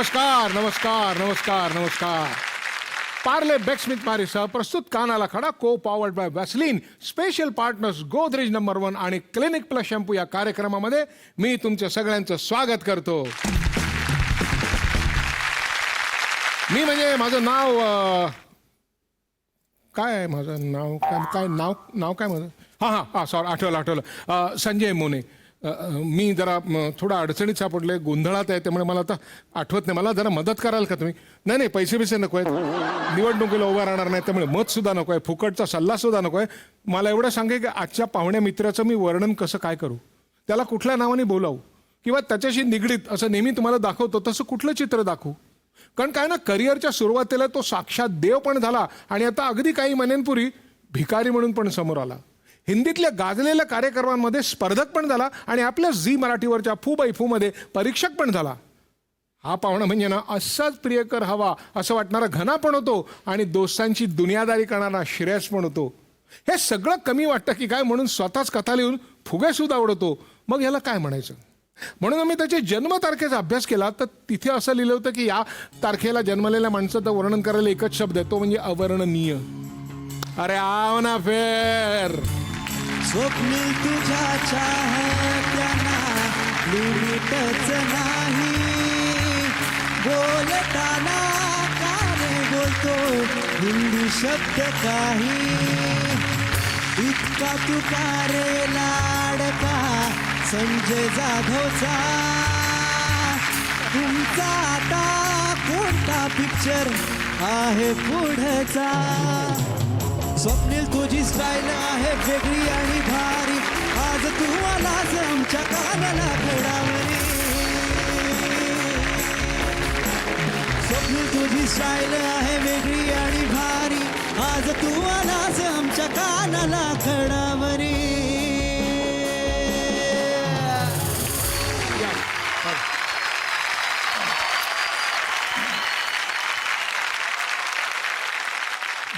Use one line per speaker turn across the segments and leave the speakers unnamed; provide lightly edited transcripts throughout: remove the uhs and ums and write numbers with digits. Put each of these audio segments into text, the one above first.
नमस्कार नमस्कार नमस्कार नमस्कार. पार्ले बेक्समिथ मारीसह प्रस्तुत कानाला खडा को powered by Vaseline special partners Godrej number 1 आणि क्लिनिक प्लस शॅम्पू या कार्यक्रमामध्ये मी तुमच्या सगळ्यांचं स्वागत करतो. मी म्हणजे माझं नाव काय आहे, माझं नाव काय काय नाव काय माझं, हां सॉरी आठवलं संजय मोने. मी जरा थोडा अडचणीत सापडले, गोंधळात आहे, त्यामुळे मला आता आठवत नाही. मला जरा मदत कराल का तुम्ही? नाही पैसे नको आहेत, निवडणुकीला उभा राहणार नाही, त्यामुळे मत सुद्धा नको आहे, फुकटचा सल्ला सुद्धा नको आहे. मला एवढं सांगे की आजच्या पाहुण्या मित्राचं मी वर्णन कसं काय करू, त्याला कुठल्या नावाने बोलावू, किंवा त्याच्याशी निगडीत असं नेहमी तुम्हाला दाखवतो तसं कुठलं चित्र दाखवू. कारण काय ना, करिअरच्या सुरुवातीला तो साक्षात देव पण झाला आणि आता अगदी काही महिन्यांपूर्वी भिकारी म्हणून पण समोर आला. हिंदीतल्या गाजलेल्या कार्यक्रमांमध्ये स्पर्धक पण झाला आणि आपल्या झी मराठीवरच्या फू बाई फू मध्ये परीक्षक पण झाला. हा पाहुणा म्हणजे ना असाच प्रियकर हवा असं वाटणारा घना पण होतो आणि दोस्तांची दुनियादारी करणारा श्रेयस पण होतो. हे सगळं कमी वाटतं की काय म्हणून स्वतःच कथा लिहून फुगे सुद्धा आवडतो. मग ह्याला काय म्हणायचं? म्हणून मी त्याच्या जन्मतारखेचा अभ्यास केला तर तिथे असं लिहिलं होतं की या तारखेला जन्मलेल्या माणसाचं वर्णन करायला एकच शब्द आहे, तो म्हणजे अवर्णनीय. अरे आव ना फेर.
स्वप्नील तुझ्या चाहत्यांना लिमिटच नाही, बोलताना काने बोलतो हिंदी शब्द काही, इतका तुकारे लाडका संजय जाधवचा. तुमचा आता कोणता पिक्चर आहे पुढचा? स्वप्नील तुझी स्टाईल आहे वेगळी आणि भारी, आज तू आलास आमच्या कानाला खडावरी. स्वप्नील तुझी स्टाईल आहे वेगळी आणि भारी, आज तू आलास आमच्या कानाला खडावरी.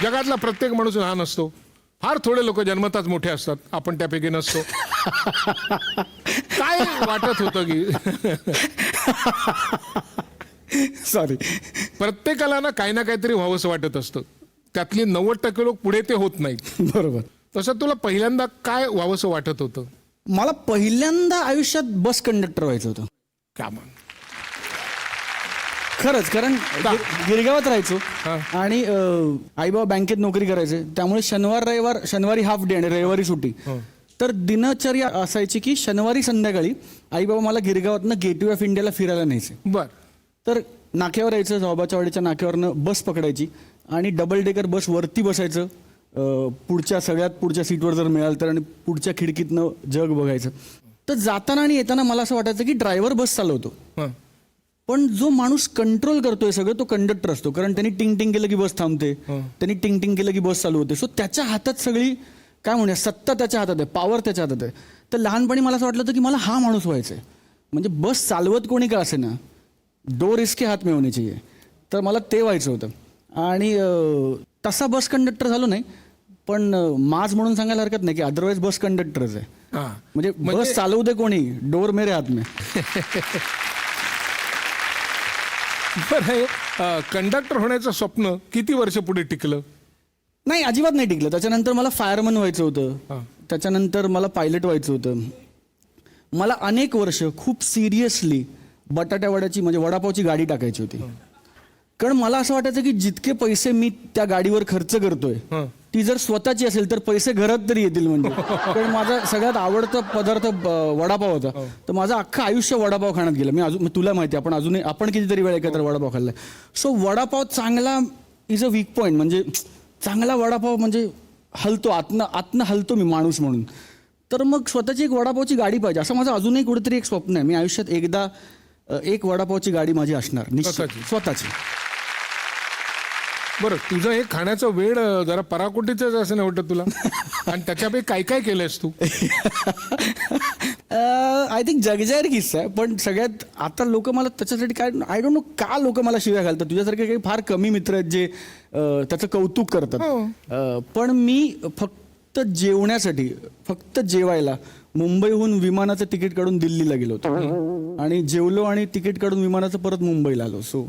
जगातला प्रत्येक माणूस लहान असतो. फार थोडे लोक जन्मताच मोठे असतात, आपण त्यापैकी नसतो. काय वाटत होतं की
सॉरी,
प्रत्येकाला ना काही ना काहीतरी व्हावंसं वाटत असतं. त्यातली 90% लोक पुढे ते होत नाहीत.
बरोबर.
तसं तुला पहिल्यांदा काय व्हावंसं वाटत होतं?
मला पहिल्यांदा आयुष्यात बस कंडक्टर व्हायचं होतं.
काय म्हण?
खरंच, कारण गिरगावात राहायचो
हा.
आणि आईबाबा बँकेत नोकरी करायचे, त्यामुळे शनिवारी हाफ डे आणि रविवारी सुट्टी. तर दिनचर्या असायची की शनिवारी संध्याकाळी आईबाबा मला गिरगावातनं गेटवे ऑफ इंडियाला फिरायला न्यायचे.
बर.
तर नाक्यावर यायचं, झोबाच्या वाडीच्या नाक्यावरनं बस पकडायची आणि डबल डेकर बस वरती बसायचं, सगळ्यात पुढच्या सीटवर जर मिळालं तर, आणि पुढच्या खिडकीतनं जग बघायचं. तर जाताना आणि येताना मला असं वाटायचं की ड्रायव्हर बस चालवतो, पण जो माणूस कंट्रोल करतोय सगळं तो कंडक्टर असतो. कारण त्यांनी टिंग टिंग केलं की बस थांबते, त्यांनी टिंग टिंग केलं की बस चालू होते. सो त्याच्या हातात सगळी काय म्हणूया सत्ता त्याच्या हातात आहे, पॉवर त्याच्या हातात आहे. तर लहानपणी मला असं वाटलं होतं की मला हा माणूस व्हायचा आहे. म्हणजे बस चालवत कोणी का असे ना, डोर इसके हात में होनी चाहिए. तर मला ते व्हायचं होतं. आणि तसा बस कंडक्टर झालो नाही, पण माज म्हणून सांगायला हरकत नाही की अदरवाईज बस कंडक्टरच आहे. म्हणजे बस चालवू दे कोणी, डोर मेरे हात में.
बरं, कंडक्टर होण्याचं स्वप्न किती वर्ष पुढे टिकलं?
नाही, अजिबात नाही टिकलं. त्याच्यानंतर मला फायरमन व्हायचं होतं, त्याच्यानंतर मला पायलट व्हायचं होतं. मला अनेक वर्ष खूप सिरियसली बटाट्या वड्याची म्हणजे वडापावची गाडी टाकायची होती. कारण मला असं वाटायचं की जितके पैसे मी त्या गाडीवर खर्च करतोय ती जर स्वतःची असेल तर पैसे घरात तरी येतील. म्हणजे कारण माझा सगळ्यात आवडता पदार्थ वडापाव होता. तर माझं अख्खं आयुष्य वडापाव खाण्यात गेलं. मी तुला माहिती आहे, आपण कितीतरी वेळ एकत्र वडापाव खाल्लाय. सो वडापाव चांगला इज अ वीक पॉईंट. म्हणजे चांगला वडापाव म्हणजे हलतो, आतनं हलतो मी माणूस म्हणून. तर मग स्वतःची एक वडापावची गाडी पाहिजे असं माझं अजूनही कुठेतरी एक स्वप्न आहे. मी आयुष्यात एकदा एक वडापावची गाडी माझी असणार निश्चित, स्वतःची.
बरं, तुझं हे खाण्याचा वेळ जरा पराकोटीच असं नाही वाटत तुला? आणि त्याच्यापैकी काय काय केलंयस तू?
आय थिंक जगजाहीर किस्सा आहे. पण सगळ्यात आता लोक मला त्याच्यासाठी काय आय डोंट नो का लोक मला शिव्या घालतात. तुझ्यासारखे काही फार कमी मित्र आहेत जे त्याचं कौतुक करतात. पण मी फक्त फक्त जेवण्यासाठी, फक्त जेवायला मुंबईहून विमानाचं तिकीट काढून दिल्लीला गेलो होतो आणि जेवलो आणि तिकीट काढून विमानाचं परत मुंबईला आलो. सो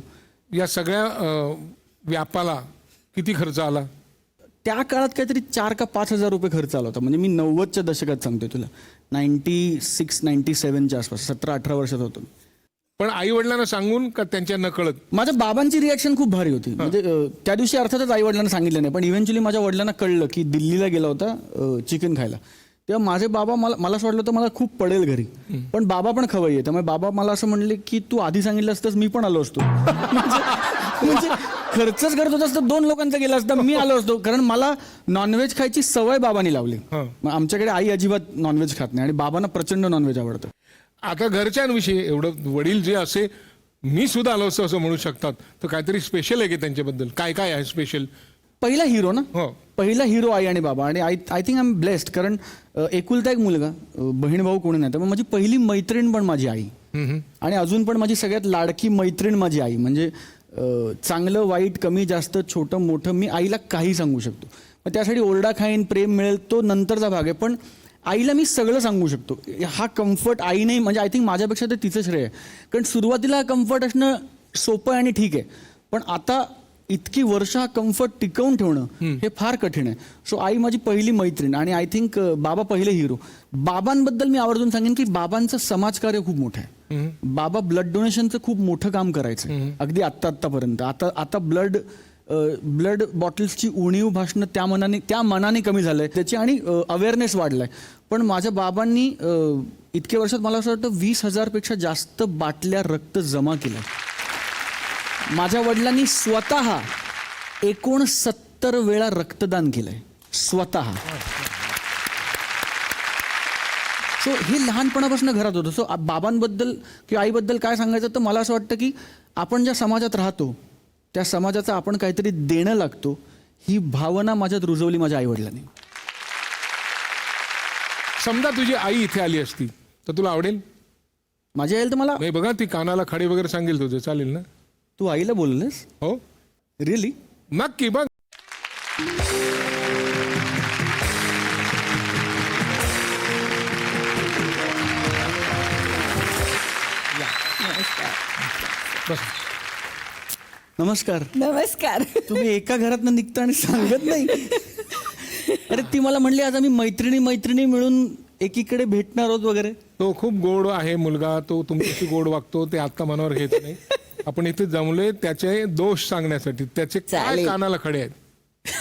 या सगळ्या व्यापाला किती खर्च आला?
त्या काळात काहीतरी 4 का 5 हजार रुपये खर्च आला होता. म्हणजे मी 90च्या दशकात सांगतोय तुला, 96-97च्या आसपास, 17-18 वर्षात होतो.
पण आई वडिलांना सांगून का त्यांच्या नकळत?
माझ्या बाबांची रिॲक्शन खूप भारी होती. म्हणजे त्या दिवशी अर्थातच आई वडिलांना सांगितलं नाही, पण इव्हेंच्युअली माझ्या वडिलांना कळलं की दिल्लीला गेला होता चिकन खायला. तेव्हा माझे बाबा, मला असं वाटलं होतं मला खूप पडेल घरी, पण बाबा पण खवय्ये आहे. त्यामुळे बाबा मला असं म्हणले की तू आधी सांगितलं असतंस मी पण आलो असतो. म्हणजे खर्चच करत होतास तर 2 लोकांचा गेला असता, मी आलो असतो. कारण मला नॉनव्हेज खायची सवय बाबांनी लावली. मग आमच्याकडे आई अजिबात नॉनव्हेज खात नाही आणि बाबांना प्रचंड नॉनव्हेज आवडतं.
आता घरच्यांविषयी एवढं वडील जे असे मी सुद्धा आलो असतो असं म्हणू शकतात, तर काहीतरी स्पेशल आहे की त्यांच्याबद्दल? काय काय आहे स्पेशल?
पहिला हिरो ना,
हो.
पहिला हिरो आई आणि बाबा. आणि I think I am blessed, कारण एकुलता एक मुलगा, बहीण भाऊ कोणी नाही. त्यामुळे माझी पहिली मैत्रीण पण माझी आई, आणि अजून पण माझी सगळ्यात लाडकी मैत्रीण माझी आई. म्हणजे चांगलं वाईट, कमी जास्त, छोटं मोठं, मी आईला काही सांगू शकतो. मग त्यासाठी ओरडा खाईन, प्रेम मिळेल, तो नंतरचा भाग आहे. पण आईला मी सगळं सांगू शकतो. हा कम्फर्ट आई नाही, म्हणजे आय थिंक माझ्यापेक्षा तर तिचं श्रेय आहे. कारण सुरुवातीला हा कम्फर्ट असणं सोपं आहे आणि ठीक आहे, पण आता इतकी वर्ष हा कम्फर्ट टिकवून ठेवणं हे फार कठीण आहे. सो आई माझी पहिली मैत्रीण, आणि आय थिंक बाबा पहिले हिरो. बाबांबद्दल मी आवर्जून सांगेन की बाबांचं समाजकार्य खूप मोठं आहे. बाबा ब्लड डोनेशनचं खूप मोठं काम करायचं, अगदी आत्तापर्यंत. आता ब्लड बॉटल्सची उणीव भासणं त्या मनाने कमी झालंय त्याची, आणि अवेअरनेस वाढलाय. पण माझ्या बाबांनी इतक्या वर्षात मला असं वाटतं 20,000 पेक्षा जास्त बाटल्या रक्त जमा केल्या. माझ्या वडिलांनी स्वतः 69 वेळा रक्तदान केलंय स्वतः. सो हे लहानपणापासून घरात होतं. सो बाबांबद्दल किंवा आईबद्दल काय सांगायचं, तर मला असं वाटतं की आपण ज्या समाजात राहतो त्या समाजाचं आपण काहीतरी देणं लागतो, ही भावना माझ्यात रुजवली माझ्या आई वडिलांनी.
समजा तुझी आई इथे आली असती तर तुला आवडेल?
माझी आई तर मला,
नाही बघा, ती कानाला खडे वगैरे सांगेल तुझे, चालेल ना?
तू आईला बोललेस?
हो,
रिअली?
नक्की. बघ, बस.
नमस्कार.
नमस्कार.
तुम्ही एका घरातनं निघता आणि सांगत नाही. अरे ती मला म्हणली आज आम्ही मैत्रिणी मिळून एकीकडे भेटणार आहोत वगैरे.
तो खूप गोड आहे मुलगा, तो तुमच्याशी गोड वागतो, ते आता मनावर घेत नाही. आपण इथे जमलोय त्याचे दोष सांगण्यासाठी. त्याचे काय
चालेल.
कानाला खडे आहेत?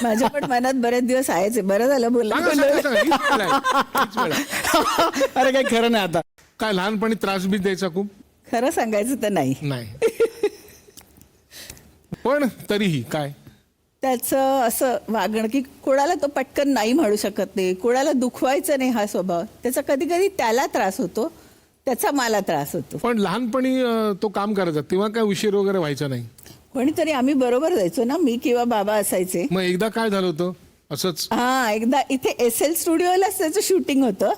माझ्या पण मनात बरेच दिवस आहेच. बरं झालं बोललं.
सांगा, सांगा, हीच वेळ आहे, हीच वेळ आहे.
अरे काही खरं नाही आता.
काय लहानपणी त्रास बी द्यायचा खूप?
खरं सांगायचं तर नाही.
पण तरीही काय
त्याचं असं वागणं की कोणाला तो पटकन नाही म्हणू शकत नाही, कोणाला दुखवायचं नाही, हा स्वभाव त्याचा. कधी कधी त्याला त्रास होतो, त्याचा मला त्रास होतो.
पण लहानपणी तो काम करायचा तेव्हा काय उशीर वगैरे व्हायचा नाही?
कोणीतरी आम्ही बरोबर जायचो ना, मी किंवा बाबा असायचे.
मग एकदा काय झालं होतं असंच?
हा, एकदा इथे SL स्टुडिओलाच त्याचं शूटिंग होतं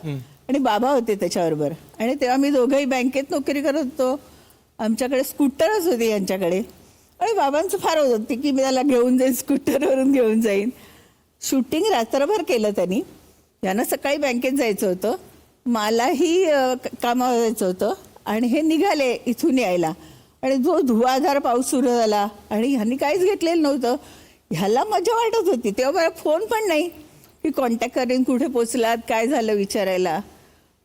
आणि बाबा होते त्याच्याबरोबर. आणि तेव्हा मी दोघंही बँकेत नोकरी करत होतो. आमच्याकडे स्कूटरच होती यांच्याकडे, आणि बाबांचं फार होत होती की मी त्याला घेऊन जाईन, स्कूटरवरून घेऊन जाईन. शूटिंग रात्रभर केलं त्यांनी. यांना सकाळी बँकेत जायचं होतं, मलाही कामावर जायचं होतं, आणि हे निघाले इथून यायला. आणि जो धुवाधार पाऊस सुरू झाला आणि ह्यांनी काहीच घेतलेलं नव्हतं. ह्याला मजा वाटत होती. तेव्हा मला फोन पण नाही की कॉन्टॅक्ट करेन, कुठे पोचलात, काय झालं विचारायला.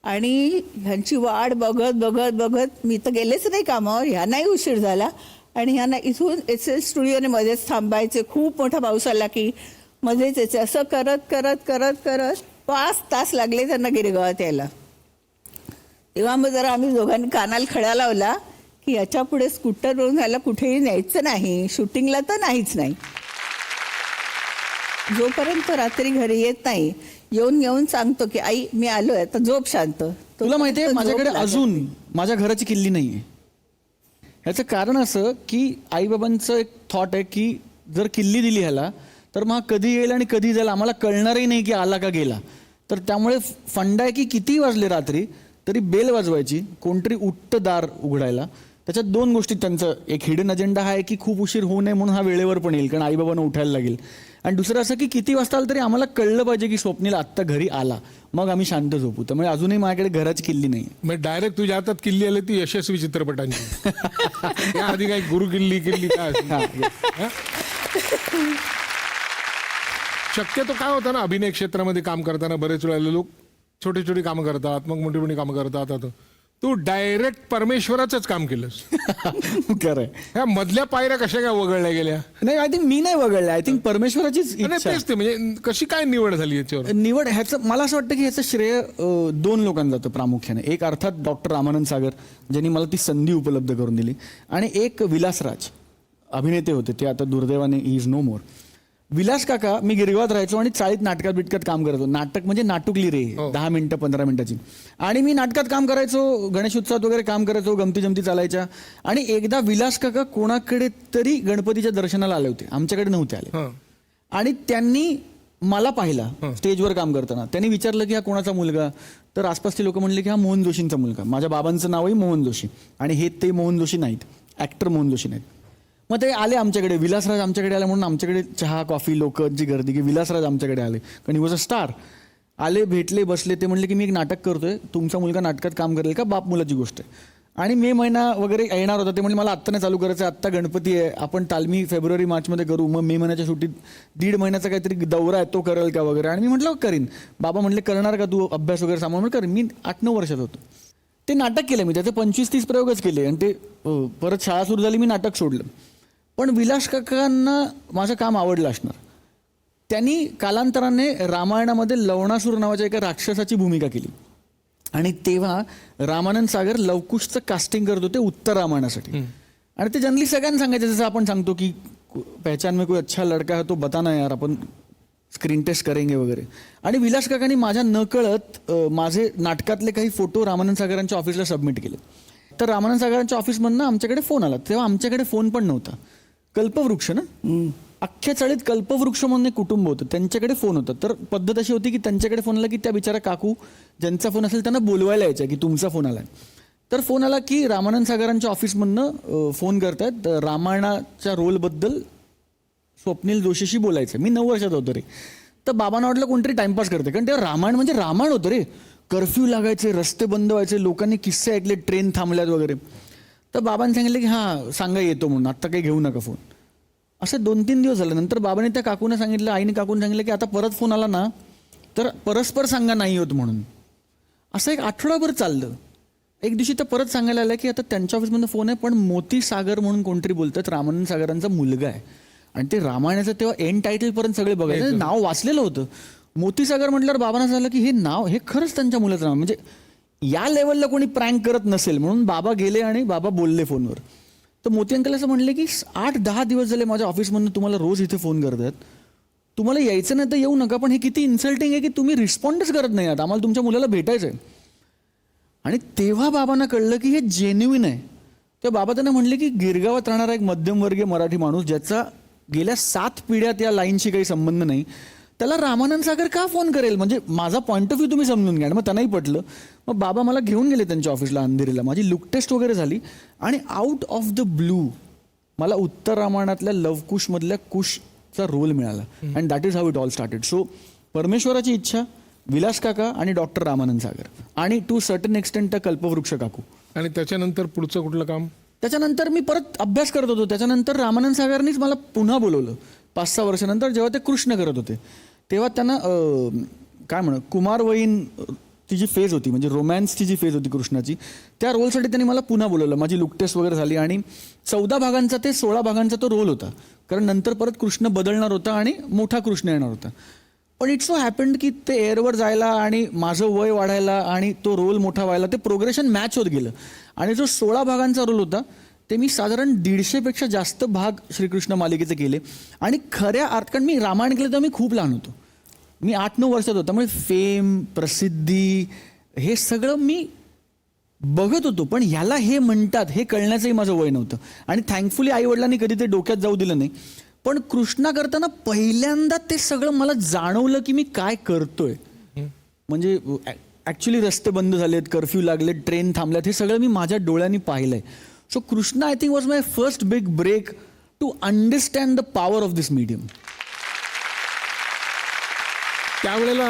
आणि ह्यांची वाट बघत बघत बघत मी तर गेलेच नाही कामावर. ह्यांनाही उशीर झाला, आणि ह्यांना इथून SL स्टुडिओने मध्येच थांबायचे. खूप मोठा पाऊस आला की मध्येच यायचे. असं करत करत करत करत 5 तास लागले त्यांना गिरगावात यायला. तेव्हा मग जरा आम्ही दोघांनी कानाला खडा लावला की याच्या पुढे स्कूटरवरून ह्याला कुठेही न्यायचं नाही, शूटिंगला तर नाहीच नाही. जोपर्यंत रात्री घरी येत नाही, येऊन सांगतो की आई मी आलोय, आता झोप शांत.
तुला माहितीये माझ्याकडे अजून माझ्या घराची किल्ली नाहीये. ह्याचं कारण असं की आईबाबांचं एक थॉट आहे की जर किल्ली दिली ह्याला तर मग कधी येईल आणि कधी जाईल आम्हाला कळणारही नाही की आला का गेला. तर त्यामुळे फंडा आहे की किती वाजले रात्री तरी बेल वाजवायची, कोणतरी उठतं दार उघडायला, त्याच्यात 2 गोष्टी त्यांचं, एक हिडन अजेंडा हा आहे की खूप उशीर होऊ नये म्हणून हा वेळेवर पण येईल कारण आईबाबांना उठायला लागेल, आणि दुसरं असं की किती वाजता आलं तरी आम्हाला कळलं पाहिजे की स्वप्नील आत्ता घरी आला, मग आम्ही शांत झोपू. त्यामुळे अजूनही माझ्याकडे घराची किल्ली नाही.
मग डायरेक्ट तुझ्या हातात किल्ली आली ती यशस्वी चित्रपटांची. त्या आधी काही गुरु किल्ली काय असेल. हा? शक्यतो काय होतं ना, अभिनय क्षेत्रामध्ये काम करताना बरेच वेळेला लोक छोटी छोटी कामं करतात, मग मोठी मोठी कामं करतात. आता तू डायरेक्ट परमेश्वराचंच काम केलंस.
खरंय.
ह्या मधल्या पायऱ्या कशा काय वगळल्या गेल्या?
नाही, आय थिंक मी नाही वगळलं, आय थिंक परमेश्वराचीच
आणि
इच्छा.
तेच ते, म्हणजे कशी काय निवड झाली याच्यावर?
निवड ह्याचं मला असं वाटतं की ह्याचं श्रेय 2 लोकांना जातं प्रामुख्याने. एक अर्थात डॉक्टर रामानंद सागर, ज्यांनी मला ती संधी उपलब्ध करून दिली, आणि एक विलासराज, अभिनेते होते ते, आता दुर्दैवाने ही इज नो मोर. विलास काका, मी गिरगावात राहायचो आणि चाळीत नाटकात बिटकात काम करायचो. नाटक म्हणजे नाटुकली रे, 10 मिनिटं 15 मिनिटाची. आणि मी नाटकात काम करायचो, गणेश उत्सवात वगैरे काम करायचो, गमती जमती चालायच्या. आणि एकदा विलास काका कोणाकडे तरी गणपतीच्या दर्शनाला आले होते, आमच्याकडे नव्हते आले. आणि त्यांनी मला पाहिला स्टेजवर काम करताना. त्यांनी विचारलं की हा कोणाचा मुलगा? तर आसपासचे लोक म्हणले की हा मोहन जोशींचा मुलगा. माझ्या बाबांचं नावही मोहन जोशी, आणि हे ते मोहन जोशी नाहीत, ऍक्टर मोहन जोशी नाहीत. मग ते आले आमच्याकडे, विलासराज आमच्याकडे आले म्हणून आमच्याकडे चहा कॉफी लोकांची गर्दी की विलासराज आमच्याकडे आले, कारण ही वॉज अ स्टार. आले, भेटले, बसले. ते म्हणले की मी एक नाटक करतोय, तुमचा मुलगा नाटकात काम करेल का? बाप मुलाची गोष्ट आहे. आणि मे महिना वगैरे येणार होता. ते म्हणजे मला आत्ता नाही चालू करायचं, आत्ता गणपती आहे, आपण तालमी फेब्रुवारी मार्चमध्ये करू, मग मे महिन्याच्या सुट्टीत 1.5 महिन्याचा काहीतरी दौरा आहे तो करेल का वगैरे. आणि मी म्हटलं करीन. बाबा म्हटले करणार का तू अभ्यास वगैरे सामान? म्हटलं करीन. मी 8-9 वर्षात होतो. ते नाटक केलं मी, त्याचे 25-30 प्रयोगच केले, आणि ते परत शाळा सुरू झाली, मी नाटक सोडलं. पण विलास काकांना माझं काम आवडलं असणार. त्यांनी कालांतराने रामायणामध्ये लवणासूर नावाच्या एका राक्षसाची भूमिका केली, आणि तेव्हा रामानंद सागर लवकुशचं कास्टिंग करत होते उत्तर रामायणासाठी. आणि ते जनरली सगळ्यांना सांगायचे, जसं आपण सांगतो की पहचान में कोई अच्छा लड़का है तो बताना यार, आपण स्क्रीन टेस्ट करेंगे वगैरे. आणि विलास काकांनी माझ्या नकळत माझे नाटकातले काही फोटो रामानंद सागरांच्या ऑफिसला सबमिट केले. तर रामानंद सागरांच्या ऑफिसमधनं आमच्याकडे फोन आला. तेव्हा आमच्याकडे फोन पण नव्हता. कल्पवृक्ष ना, अख्ख्या चाळीत कल्पवृक्ष म्हणून एक कुटुंब होतं, त्यांच्याकडे फोन होता. तर पद्धत अशी होती की त्यांच्याकडे फोन आला की त्या बिचारा काकू, ज्यांचा फोन असेल त्यांना बोलवायला यायच्या की तुमचा फोन आलाय. तर फोन आला की रामानंद सागरांच्या ऑफिसमधनं फोन करतायत, रामायणाच्या रोलबद्दल स्वप्नील जोशीशी बोलायचं. मी 9 वर्षात होतो रे. तर बाबांना वाटलं कोणतरी टाइमपास करते, कारण तेव्हा रामायण म्हणजे रामायण होतं रे. कर्फ्यू लागायचे, रस्ते बंद व्हायचे, लोकांनी किस्से ऐकले, ट्रेन थांबल्यात वगैरे. तर बाबांनी सांगितलं की हां सांगा येतो म्हणून, आत्ता काही घेऊ नका फोन. असे 2-3 दिवस झाले. नंतर बाबांनी त्या काकूने सांगितलं, आईने काकूने सांगितलं की आता परत फोन आला ना तर परस्पर सांगा नाही होत म्हणून. असं एक आठवडाभर चाललं. एक दिवशी तर परत सांगायला आलं की आता त्यांच्या ऑफिसमधून फोन आहे, पण मोती सागर म्हणून कोणतरी बोलतात, रामानंद सागरांचा मुलगा आहे. आणि ते रामायणाचं तेव्हा एंड टायटलपर्यंत सगळे बघायचं, नाव वाचलेलं होतं. मोती सागर म्हटल्यावर बाबांना झालं की हे नाव, हे खरंच त्यांच्या मुलाचं नाव, म्हणजे या लेवलला कोणी प्रँक करत नसेल. म्हणून बाबा गेले आणि बाबा बोलले फोनवर. तर मोती अंकल असं म्हणले की 8-10 दिवस झाले माझ्या ऑफिसमधून तुम्हाला रोज इथे फोन करतात, तुम्हाला यायचं नाही तर येऊ नका, पण हे किती इन्सल्टिंग आहे की तुम्ही रिस्पॉन्डच करत नाही आहात, आम्हाला तुमच्या मुलाला भेटायचं आहे. आणि तेव्हा बाबांना कळलं की हे जेन्युइन आहे. तेव्हा बाबा त्यांना म्हणले की गिरगावात राहणारा एक मध्यमवर्गीय मराठी माणूस, ज्याचा गेल्या 7 पिढ्या त्या लाईनशी काही संबंध नाही, त्याला रामानंद सागर का फोन करेल? म्हणजे माझा पॉईंट ऑफ व्ह्यू तुम्ही समजून घ्या. मग त्यांनाही पटलं. मग बाबा मला घेऊन गेले त्यांच्या ऑफिसला अंधेरीला. माझी लुक टेस्ट वगैरे झाली, आणि आउट ऑफ द ब्लू मला उत्तर रामायणातल्या लवकुशमधल्या कुशचा रोल मिळाला. And that is how it all started. So परमेश्वराची इच्छा, विलास काका आणि डॉक्टर रामानंद सागर, आणि टू सर्टन एक्सटेंट कल्पवृक्ष काकू.
आणि त्याच्यानंतर पुढचं कुठलं काम?
त्याच्यानंतर मी परत अभ्यास करत होतो. त्याच्यानंतर रामानंद सागरनीच मला पुन्हा बोलवलं 5-6 वर्षानंतर, जेव्हा ते कृष्ण करत होते. तेव्हा त्यांना काय म्हणा, कुमारवयीन ती जी फेज होती, म्हणजे रोमॅन्सची जी फेज होती कृष्णाची, त्या रोलसाठी त्यांनी मला पुन्हा बोलवलं. माझी लुक टेस्ट वगैरे झाली, आणि 14 भागांचा ते 16 भागांचा तो रोल होता, कारण नंतर परत कृष्ण बदलणार होता आणि मोठा कृष्ण येणार होता. पण इट्स सो हॅपन्ड की ते एअरवर जायला आणि माझं वय वाढायला आणि तो रोल मोठा व्हायला ते प्रोग्रेशन मॅच होत गेलं. आणि जो 16 भागांचा रोल होता ते मी साधारण 150पेक्षा जास्त भाग श्रीकृष्ण मालिकेचे केले. आणि खऱ्या कारण मी रामायण केलं तेव्हा मी खूप लहान होतो, मी 8-9 वर्षात होतो. त्यामुळे फेम, प्रसिद्धी हे सगळं मी बघत होतो, पण ह्याला हे म्हणतात हे कळण्याचंही माझं वय नव्हतं. आणि थँकफुली आई वडिलांनी कधी ते डोक्यात जाऊ दिलं नाही. पण कृष्णा करताना पहिल्यांदा ते सगळं मला जाणवलं की मी काय करतोय. म्हणजे ॲक्च्युली रस्ते बंद झालेत, कर्फ्यू लागलेत, ट्रेन थांबल्यात, हे सगळं मी माझ्या डोळ्यांनी पाहिलंय. So Krishna I think was my first big break to understand the power of this medium.
त्यावेळेला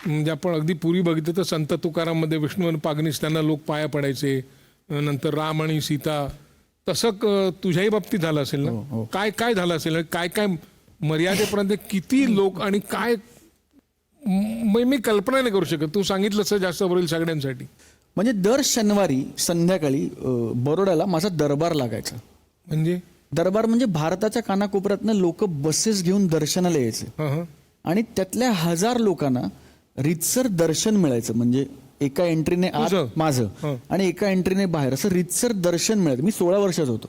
म्हणजे आपण अगदी पूर्वी बघितलं तर संत तुकाराममध्ये विष्णू पागनीस त्यांना लोक पाया पडायचे, नंतर राम आणि सीता, तसं तुझ्याही बाबतीत झालं असेल ना? काय काय झालं असेल, काय काय मर्यादेपर्यंत किती लोक आणि काय, मी कल्पना नाही करू शकत. तू सांगितलं असं जास्त बरोबर सगळ्यांसाठी.
म्हणजे दर शनिवारी संध्याकाळी बरोड्याला माझा दरबार लागायचा.
म्हणजे
दरबार म्हणजे भारताच्या कानाकोपऱ्यातनं लोक बसेस घेऊन दर्शनाला यायचे
हां हां
आणि त्यातल्या 1000 लोकांना रितसर दर्शन मिळायचं. म्हणजे एका एंट्रीने आत
तुझं?
माझं आणि एका एंट्रीने बाहेर, असं रितसर दर्शन मिळायचं. मी 16 वर्षाचा होतो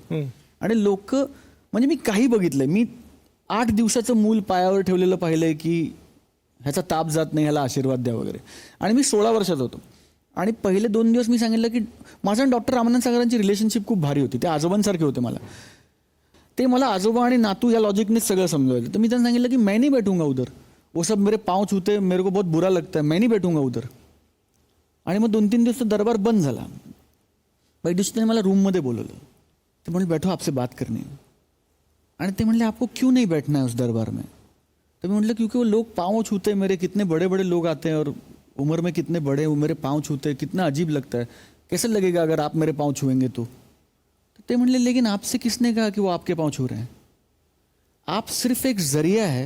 आणि लोक, म्हणजे मी काही बघितलंय. मी 8 दिवसाचं मूल पायावर ठेवलेलं पाहिलंय की ह्याचा ताप जात नाही, ह्याला आशीर्वाद द्या वगैरे. आणि मी 16 वर्षाचा होतो आणि पहिले 2 दिवस मी सांगितलं की माझं आणि डॉक्टर रामानंद सागरांची रिलेशनशिप खूप भारी होती. ते आजोबांसारखे होते मला. ते मला आजोबा आणि नातू या लॉजिकनेच सगळं समजायचं. तर मी त्यांना सांगितलं की मैं नहीं बैठूंगा उधर, वो सब मेरे पाँव छूते, मेरे को बहुत बुरा लगता है, मैं नहीं बैठूंगा उधर. आणि मग 2-3 दिवस तो दरबार बंद झाला. पहिल्या दिवशी त्याने मला रूममध्ये बोलवलं. ते म्हणले बैठो आपसे बात करनी है. आणि ते म्हणले आपको क्यों नहीं बैठना है उस दरबार में. तो मैं म्हटलं क्योंकि वो लोग पाँव छूते हैं मेरे, कितने बड़े बड़े लोग आते हैं और उम्र में कितने बड़े, वो मेरे पाँव छूते हैं, कितना अजीब लगता है, कैसे लगेगा अगर आप मेरे पाँव छुएंगे तो ते म्हणले लेकिन आपसे किसने कहा कि वो आपके पाँव छू रहे हैं. आप सिर्फ एक जरिया है,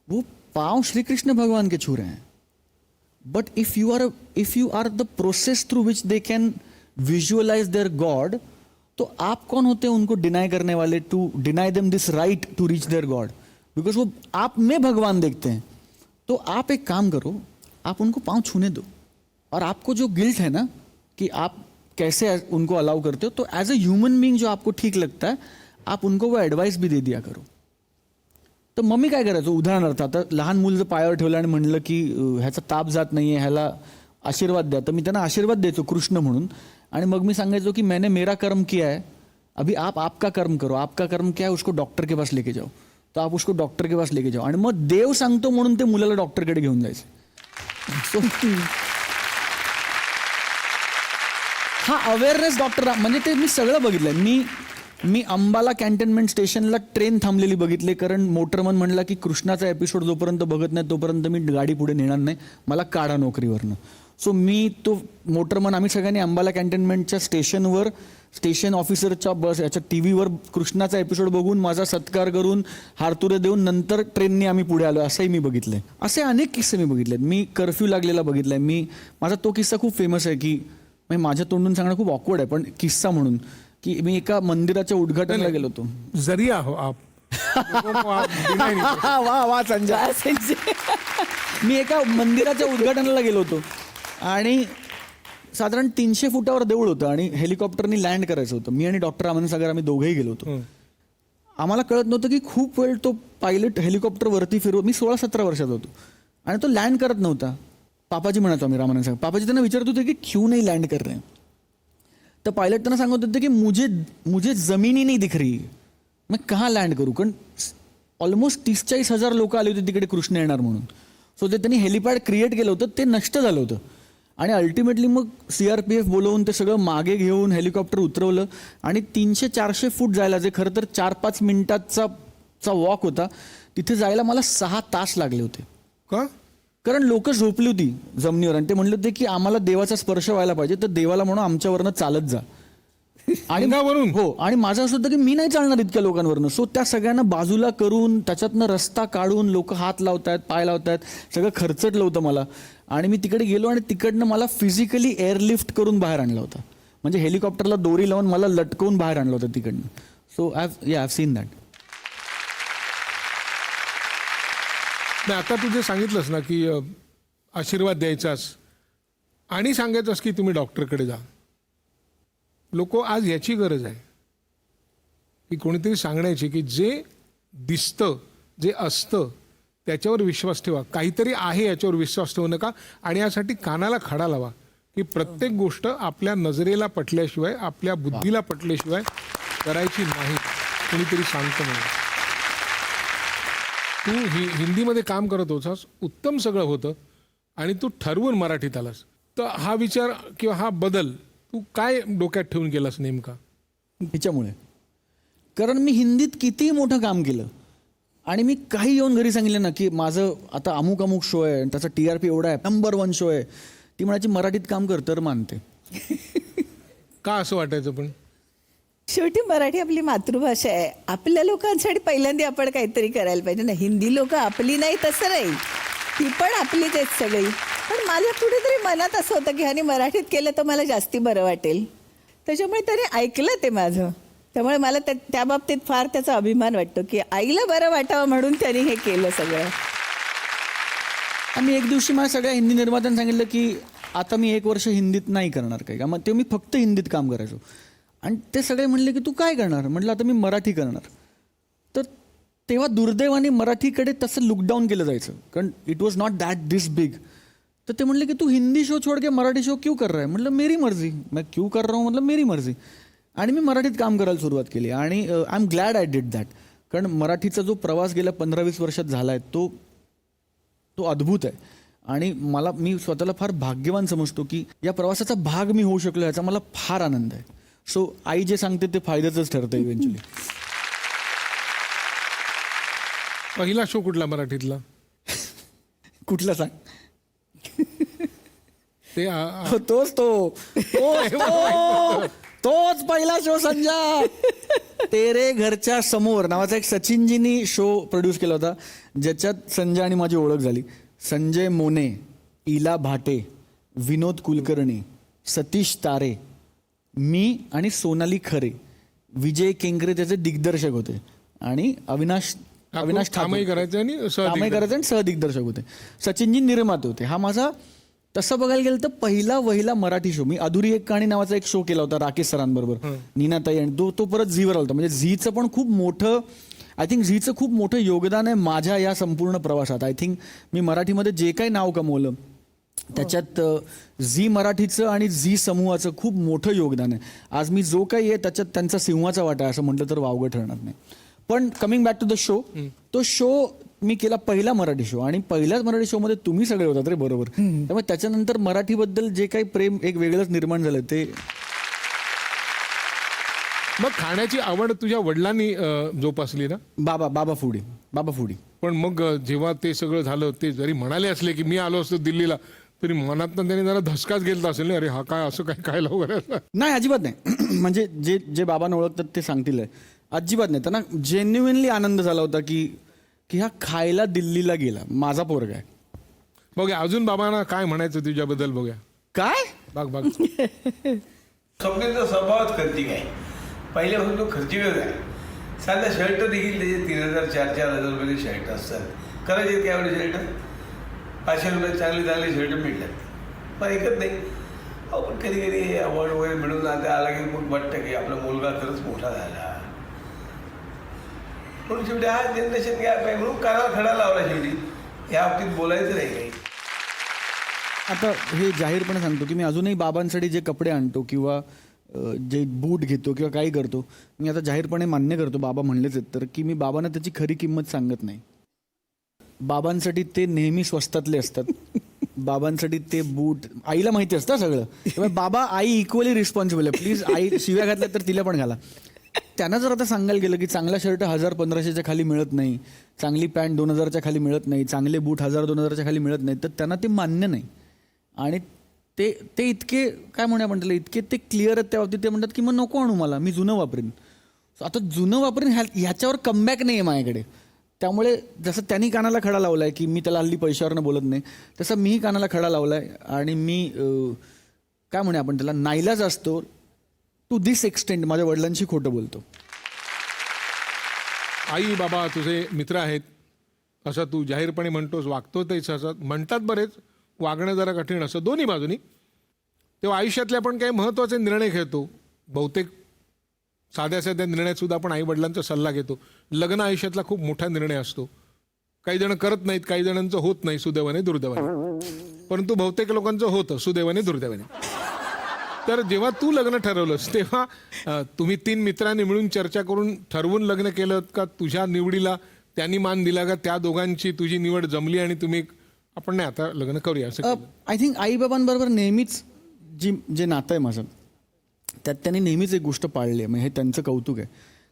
वो पाँव श्री कृष्ण भगवान के छू रहे हैं. But if you are the process through which they can visualise their god, तो आप कौन होते हैं उनको डिनाई करने वाले, to deny them this right to reach their god. Because वो आप में भगवान देखते हैं. तो आप एक काम करो, आप उनको पाँव छूने दो. और आपको जो गिल्ट है ना कि आप कैसे उनको अलाउ करते हो, तो एज अ ह्यूमन बीइंग जो आपको ठीक लगता है आप उनको वो ॲडवाइस भी दे दिया करो. तर मग मी काय करायचो, उदाहरणार्थ आता लहान मुलं जर पायावर ठेवलं आणि म्हणलं की ह्याचा ताप जात नाहीये, ह्याला आशीर्वाद द्या, तर मी त्यांना आशीर्वाद द्यायचो कृष्ण म्हणून. आणि मग मी सांगायचो की मैंने मेरा कर्म किया है, अभी आप आपका कर्म करो. आपका कर्म क्या है, उसको डॉक्टर के पास लेके जाओ. तो आप उसको डॉक्टर के पास लेके जाओ. आणि मग देव सांगतो म्हणून ते मुलाला डॉक्टरकडे घेऊन जायचे. हा अवेअरनेस डॉक्टर, म्हणजे ते मी सगळं बघितलंय. मी अंबाला कॅन्टोन्मेंट स्टेशनला ट्रेन थांबलेली बघितली, कारण मोटरमन म्हणला की कृष्णाचा एपिसोड जोपर्यंत बघत नाही तोपर्यंत मी गाडी पुढे नेणार नाही, मला काढा नोकरीवरनं. सो मी तो मोटरमन, आम्ही सगळ्यांनी अंबाला कॅन्टोन्मेंटच्या स्टेशनवर स्टेशन ऑफिसरच्या बस याच्या टी व्हीवर कृष्णाचा एपिसोड बघून माझा सत्कार करून हारतुरे देऊन नंतर ट्रेनने आम्ही पुढे आलो, असंही मी बघितलंय. असे अनेक किस्से मी बघितलेत. मी कर्फ्यू लागलेला बघितलाय. माझा तो किस्सा खूप फेमस आहे की माझ्या तोंडून सांगणं खूप ऑकवर्ड आहे, पण किस्सा म्हणून, की मी एका मंदिराच्या उद्घाटनाला गेलो होतो.
जरिया हो आप.
वा वा संजय. मी एका मंदिराच्या उद्घाटनाला गेलो होतो आणि साधारण 300 फुटावर देऊळ होतं आणि हेलिकॉप्टरनी लँड करायचं होतं. मी आणि डॉक्टर रामानंद सागर आम्ही दोघेही गेलो होतो. आम्हाला कळत नव्हतं की खूप वेळ तो पायलट हेलिकॉप्टर वरती फिरवत, मी 16-17 वर्षाचा होतो आणि तो लँड करत नव्हता. पापाजी म्हणायचो आम्ही रामानंद सागर. पापाजी त्यांना विचारत होते की क्यों नहीं लँड कर रहे हैं. तर पायलट त्यांना सांगत होते की मुझे जमीन ही नहीं दिख रही, मैं कहाँ लँड करू. कारण ऑलमोस्ट 30-40 हजार लोक आले होते तिकडे कृष्ण येणार म्हणून. सो ते त्यांनी हेलिपॅड क्रिएट केलं होतं, ते नष्ट झालं होतं. आणि अल्टिमेटली मग CRPF बोलवून ते सगळं मागे घेऊन हेलिकॉप्टर उतरवलं आणि 300-400 फूट जायला, जे खरं तर 4-5 मिनिटाचा वॉक होता, तिथे जायला मला 6 तास लागले होते.
का?
कारण लोक झोपली होती जमिनीवर आणि ते म्हणले होते की आम्हाला देवाचा स्पर्श व्हायला पाहिजे, तर देवाला म्हणून आमच्यावरनं चालत जा. आणि हो, आणि माझं असं होतं की मी नाही चालणार इतक्या लोकांवरनं. सो त्या सगळ्यांना बाजूला करून त्याच्यातनं रस्ता काढून लोक हात लावतायत, पाय लावतायत, सगळं खर्चटलं होतं मला. आणि मी तिकडे गेलो आणि तिकडनं मला फिजिकली एअरलिफ्ट करून बाहेर आणलं होतं. म्हणजे हेलिकॉप्टरला दोरी लावून मला लटकवून बाहेर आणलं होतं तिकडनं. So I have seen that.
नाही, आता तू जे सांगितलंस ना की आशीर्वाद द्यायचास आणि सांगायचंस की तुम्ही डॉक्टरकडे जा. लोक आज याची गरज आहे की कोणीतरी सांगण्याची की जे दिसतं, जे असतं त्याच्यावर विश्वास ठेवा. काहीतरी आहे याच्यावर विश्वास ठेवू नका. आणि यासाठी कानाला खडा लावा की प्रत्येक गोष्ट आपल्या नजरेला पटल्याशिवाय, आपल्या बुद्धीला पटल्याशिवाय करायची नाही. कोणीतरी सांगतं म्हणून. तू हिंदीमध्ये काम करत होतास, उत्तम सगळं होतं आणि तू ठरवून मराठीत आलास. तर हा विचार किंवा हा बदल तू काय डोक्यात ठेवून केलास नेमका?
हिच्यामुळे. कारण मी हिंदीत कितीही मोठं काम केलं आणि मी काही येऊन घरी सांगितलं ना की माझं आता अमुक अमुक शो आहे आणि त्याचा TRP एवढा आहे, नंबर 1 शो आहे, ती म्हणायची मराठीत काम कर तर मानते.
का असं वाटायचं पण?
शेवटी मराठी आपली मातृभाषा आहे. आपल्या लोकांसाठी पहिल्यांदा आपण काहीतरी करायला पाहिजे ना. हिंदी लोक आपली नाही तसं नाही, ती पण आपलीच आहेत सगळी. पण माझ्या कुठेतरी मनात असं होतं की ह्याने मराठीत केलं तर मला जास्ती बरं वाटेल. त्याच्यामुळे त्याने ऐकलं ते माझं. त्यामुळे मला त्या बाबतीत फार त्याचा अभिमान वाटतो की आईला बरं वाटावं म्हणून त्याने हे केलं सगळं.
आणि एक दिवशी माझ्या सगळ्या हिंदी निर्मात्यांनी सांगितलं की आता मी 1 वर्ष हिंदीत नाही करणार काही का. मग ते मी फक्त हिंदीत काम करायचो आणि ते सगळे म्हणले की तू काय करणार. म्हटलं आता मी मराठी करणार. तर तेव्हा दुर्दैवाने मराठीकडे तसं लुकडाऊन केलं जायचं कारण it was not that this big. तर ते म्हणले की तू हिंदी शो छोड़ के मराठी शो क्यों कर रहा है. म्हटलं मेरी मर्जी, मैं क्यों कर रहा हूँ मतलब मेरी मर्जी. आणि मी मराठीत काम करायला सुरुवात केली आणि I am glad I did that. कारण मराठीचा जो प्रवास गेल्या 15-20 वर्षात झाला आहे तो अद्भुत आहे. आणि मी स्वतःला फार भाग्यवान समजतो की या प्रवासाचा भाग मी होऊ शकलो याचा मला फार आनंद आहे. सो आई जे सांगते ते फायद्याचंच ठरतं इव्हेंच्युअली.
पहिला शो कुठला मराठीतला?
कुठला सांग.
ते
तोच पहिला शो संजय. तेरे घरच्या समोर नावाचा एक सचिनजींनी शो प्रोड्यूस केला होता ज्याच्यात संजय आणि माझी ओळख झाली. संजय मोने, इला भाटे, विनोद कुलकर्णी, सतीश तारे, मी आणि सोनाली खरे, विजय केंकरे त्याचे दिग्दर्शक होते आणि अविनाश
कामही करायचे आणि
सहदिग्दर्शक होते. सचिनजी निर्माते होते. हा माझा तसं बघायला गेलं तर पहिला मराठी शो. मी अधुरी एक कहाणी नावाचा एक शो केला होता राकेश सरांबरोबर, नीनाताई, आणि तो परत झीवर आला होता. म्हणजे झीचं पण खूप मोठं, आय थिंक झीचं खूप मोठं योगदान आहे माझ्या या संपूर्ण प्रवासात. आय थिंक मी मराठीमध्ये जे काही नाव कमवलं त्याच्यात झी मराठीचं आणि झी समूहाचं खूप मोठं योगदान आहे. आज मी जो काही आहे त्याच्यात त्यांचा सिंहाचा वाटा आहे असं म्हटलं तर वावगं ठरणार नाही. पण coming back to the show, तो शो मी केला पहिला मराठी शो आणि पहिल्याच मराठी शो मध्ये तुम्ही सगळे होतात रे बरोबर. त्यामुळे त्याच्यानंतर मराठीबद्दल जे काही प्रेम एक वेगळंच निर्माण झालं ते.
मग खाण्याची आवड तुझ्या वडिलांनी जोपासली ना?
बाबा फुडी.
पण मग जेव्हा ते सगळं झालं, ते जरी म्हणाले असले की मी आलो असतो दिल्लीला, तरी मनात त्यांनी जरा धसकाच गेलता असेल ना, अरे हा काय असं काय खायला वगैरे?
नाही, अजिबात नाही. म्हणजे जे बाबांना ओळखतात ते सांगतील अजिबात नाही. त्यांना जेन्युइनली आनंद झाला होता की हा खायला दिल्लीला गेला, माझा पोरगा आहे.
बघूया अजून बाबांना काय म्हणायचं तुझ्याबद्दल, बघूया.
काय
बघ
स्वप्नेचा स्वभावच खर्चिक आहे. पहिल्यापासून तो खर्चिकच आहे. साधा शर्ट देखील त्याचे 3,000-4,000 रुपयाचे शर्ट असतात. करायचे त्यावेळी शर्ट 500 रुपये चांगले शर्ट मिळतात. पण ऐकत नाही. अहो पण कधी कधी अवॉर्ड वगैरे मिळून आता आला की मग वाटतं की आपला मुलगा खरंच मोठा झाला. म्हणून शेवटी हा जनरेशन गॅप आहे म्हणून कानाला खडा लावला. शेवटी या बाबतीत बोलायचं नाही काही.
आता हे जाहीरपणे सांगतो की मी अजूनही बाबांसाठी जे कपडे आणतो किंवा जे बूट घेतो किंवा काही करतो, मी आता जाहीरपणे मान्य करतो, बाबा म्हणलेच आहेत तर, की मी बाबांना त्याची खरी किंमत सांगत नाही. बाबांसाठी ते नेहमी स्वस्तातले असतात. बाबांसाठी ते बूट आईला माहिती असतं सगळं. त्यामुळे बाबा आई इक्वली रिस्पॉन्सिबल आहे. प्लीज आई शिव्या घातल्या तर तिला पण घाला. त्यांना जर आता सांगायला गेलं की चांगला शर्ट 1,000-1,500च्या खाली मिळत नाही, चांगली पॅन्ट 2,000च्या खाली मिळत नाही, चांगले बूट 1,000-2,000च्या खाली मिळत नाही, तर त्यांना ते मान्य नाही. आणि ते इतके काय म्हणूया म्हणतात, इतके ते क्लिअर आहेत त्या बाबतीत. ते म्हणतात की मग नको आणू मला, मी जुनं वापरेन. सो आता जुनं वापरेन ह्याच्यावर कमबॅक नाही आहे माझ्याकडे. त्यामुळे जसं त्यांनी कानाला खडा लावला आहे की मी त्याला हल्ली पैशावरनं बोलत नाही, तसं मीही कानाला खडा लावला आहे. आणि मी काय म्हणूया आपण त्याला, नाईलाज असतो टू दिस एक्सटेंट माझ्या वडिलांशी खोटं बोलतो.
आई बाबा तुझे मित्र आहेत असं तू जाहीरपणे म्हणतोस, वागतो तेच असं म्हणतात. बरेच वागणं जरा कठीण असं दोन्ही बाजूनी. तेव्हा आयुष्यातले आपण काही महत्त्वाचे निर्णय घेतो, बहुतेक साध्या निर्णयात सुद्धा आपण आई वडिलांचा सल्ला घेतो. लग्न आयुष्यातला खूप मोठा निर्णय असतो. काही जण करत नाहीत, काही जणांचं होत नाही सुदैवाने दुर्दैवाने, परंतु बहुतेक लोकांचं होतं सुदैवाने दुर्दैवाने. तर जेव्हा तू लग्न ठरवलंस तेव्हा तुम्ही 3 मित्रांनी मिळून चर्चा करून ठरवून लग्न केलं का? तुझ्या निवडीला त्यांनी मान दिला का? त्या दोघांची तुझी निवड जमली आणि तुम्ही आपण नाही आता लग्न करूया असं?
आय थिंक आई बाबांबरोबर नेहमीच जे नातं आहे माझं त्यात त्यांनी नेहमीच एक गोष्ट पाळली आहे, म्हणजे हे त्यांचं कौतुक आहे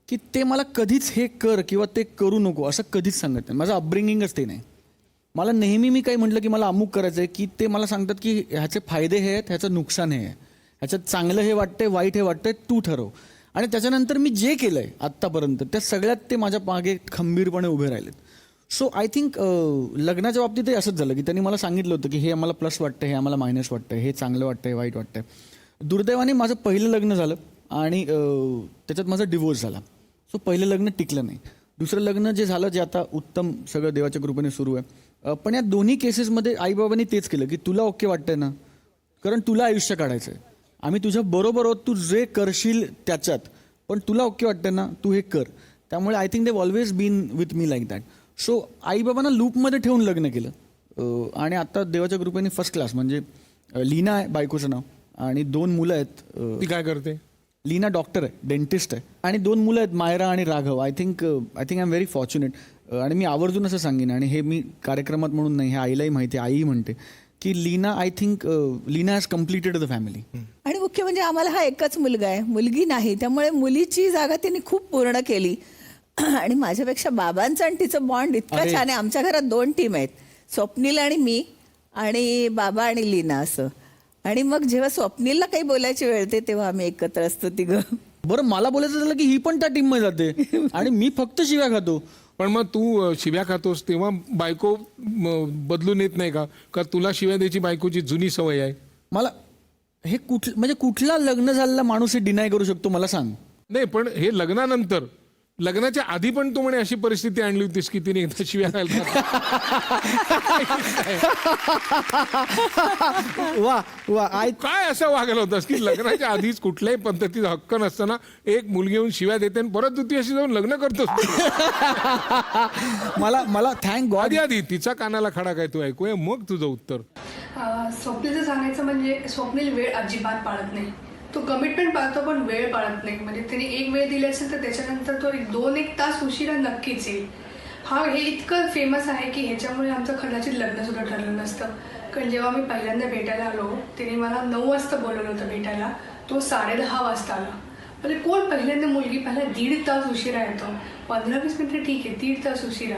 की ते मला कधीच हे कर किंवा ते करू नको असं कधीच सांगत नाही. माझं अपब्रिंगिंगच ते नाही. मला नेहमी मी काही म्हटलं की मला अमुक करायचं आहे की ते मला सांगतात की ह्याचे फायदे हे आहेत, ह्याचं नुकसान हे आहे, ह्याच्यात चांगलं हे वाटतंय, वाईट हे वाटतंय, तू ठरव. आणि त्याच्यानंतर मी जे केलं आहे आत्तापर्यंत त्या सगळ्यात ते माझ्या मागे खंबीरपणे उभे राहिलेत. सो आय थिंक लग्नाच्या बाबतीतही असंच झालं की त्यांनी मला सांगितलं होतं की हे आम्हाला प्लस वाटतं, हे आम्हाला मायनस वाटतं, हे चांगलं वाटतं, हे वाईट वाटतं. दुर्दैवाने माझं पहिलं लग्न झालं आणि त्याच्यात माझा डिवोर्स झाला. सो पहिलं लग्न टिकलं नाही. दुसरं लग्न जे झालं, जे आता उत्तम सगळं देवाच्या कृपेने सुरू आहे. पण या दोन्ही केसेसमध्ये आईबाबांनी तेच केलं की तुला ओके वाटतंय ना, कारण तुला आयुष्य काढायचं आहे, आम्ही तुझ्या बरोबर आहोत, तू जे करशील त्याच्यात, पण तुला ओके वाटतं ना, तू हे कर. त्यामुळे आय थिंक देव always been with me like that. So आईबाबांना लूपमध्ये ठेवून लग्न केलं आणि आता देवाच्या कृपेने फर्स्ट क्लास. म्हणजे लीना आहे बायकोचं नाव आणि 2 मुलं आहेत.
ती काय करते?
लीना डॉक्टर आहे, डेंटिस्ट आहे आणि 2 मुलं आहेत, मायरा आणि Raghav. I think I am very fortunate. आणि मी आवर्जून असं सांगेन, आणि हे मी कार्यक्रमात म्हणून नाही, हे आईलाही माहिती आहे, आईही म्हणते की Leena, I think Leena has completed the family.
आणि मुख्य म्हणजे आम्हाला हा एकच मुलगा आहे, मुलगी नाही. त्यामुळे मुलीची जागा त्यांनी खूप पूर्ण केली. आणि माझ्यापेक्षा बाबांचा आणि तिचं बॉन्ड इतका
अरे.
छान आहे. आमच्या घरात 2 टीम आहेत, स्वप्नील आणि मी, आणि बाबा आणि लीना असं. आणि मग जेव्हा स्वप्नीलला काही बोलायची वेळ येते तेव्हा आम्ही एकत्र असतो तिघं.
बरं, मला बोलायचं झालं की ही पण त्या टीममध्ये जाते आणि मी फक्त शिव्या खातो.
पण मग तू शिव्या खातोस तेव्हा बायको बदलून येत नाही का? का तुला शिव्या द्यायची बायकोची जुनी सवय आहे?
मला हे म्हणजे कुठला लग्न झालेला माणूस हे डिनाय करू शकतो मला सांग?
नाही, पण हे लग्नानंतर, लग्नाच्या आधी पण तू म्हणे अशी परिस्थिती आणली होतीस की तिने एकदा शिव्या खायला.
वा वा,
काय असं वागलं होतंस की लग्नाच्या आधीच कुठल्याही पद्धतीचा हक्क नसताना एक मुलगी येऊन शिव्या देते आणि परत तू ती अशी जाऊन लग्न करतोस?
मला थँक गॉड.
आधी तिचा कानाला खडा काय तू ऐकूया मग तुझं उत्तर.
स्वप्नीलचं सांगायचं म्हणजे स्वप्नील वेळ अजिबात पाळत नाही. तो कमिटमेंट पाळतो पण वेळ पाळत नाही. म्हणजे त्याने एक वेळ दिली असेल तर त्याच्यानंतर तो 2-1 तास उशिरा नक्कीच येईल. हे इतकं फेमस आहे की ह्याच्यामुळे आमचं कदाचित लग्नसुद्धा ठरलं नसतं. कारण जेव्हा मी पहिल्यांदा भेटायला आलो त्याने मला 9 वाजता बोलवलं होतं भेटायला, तो 10:30 वाजता आला. म्हणजे कोण पहिल्यांदा मुलगी पहिला 1.5 तास उशिरा येतो? 15-20 मिनिटं ठीक आहे, 1.5 तास उशिरा.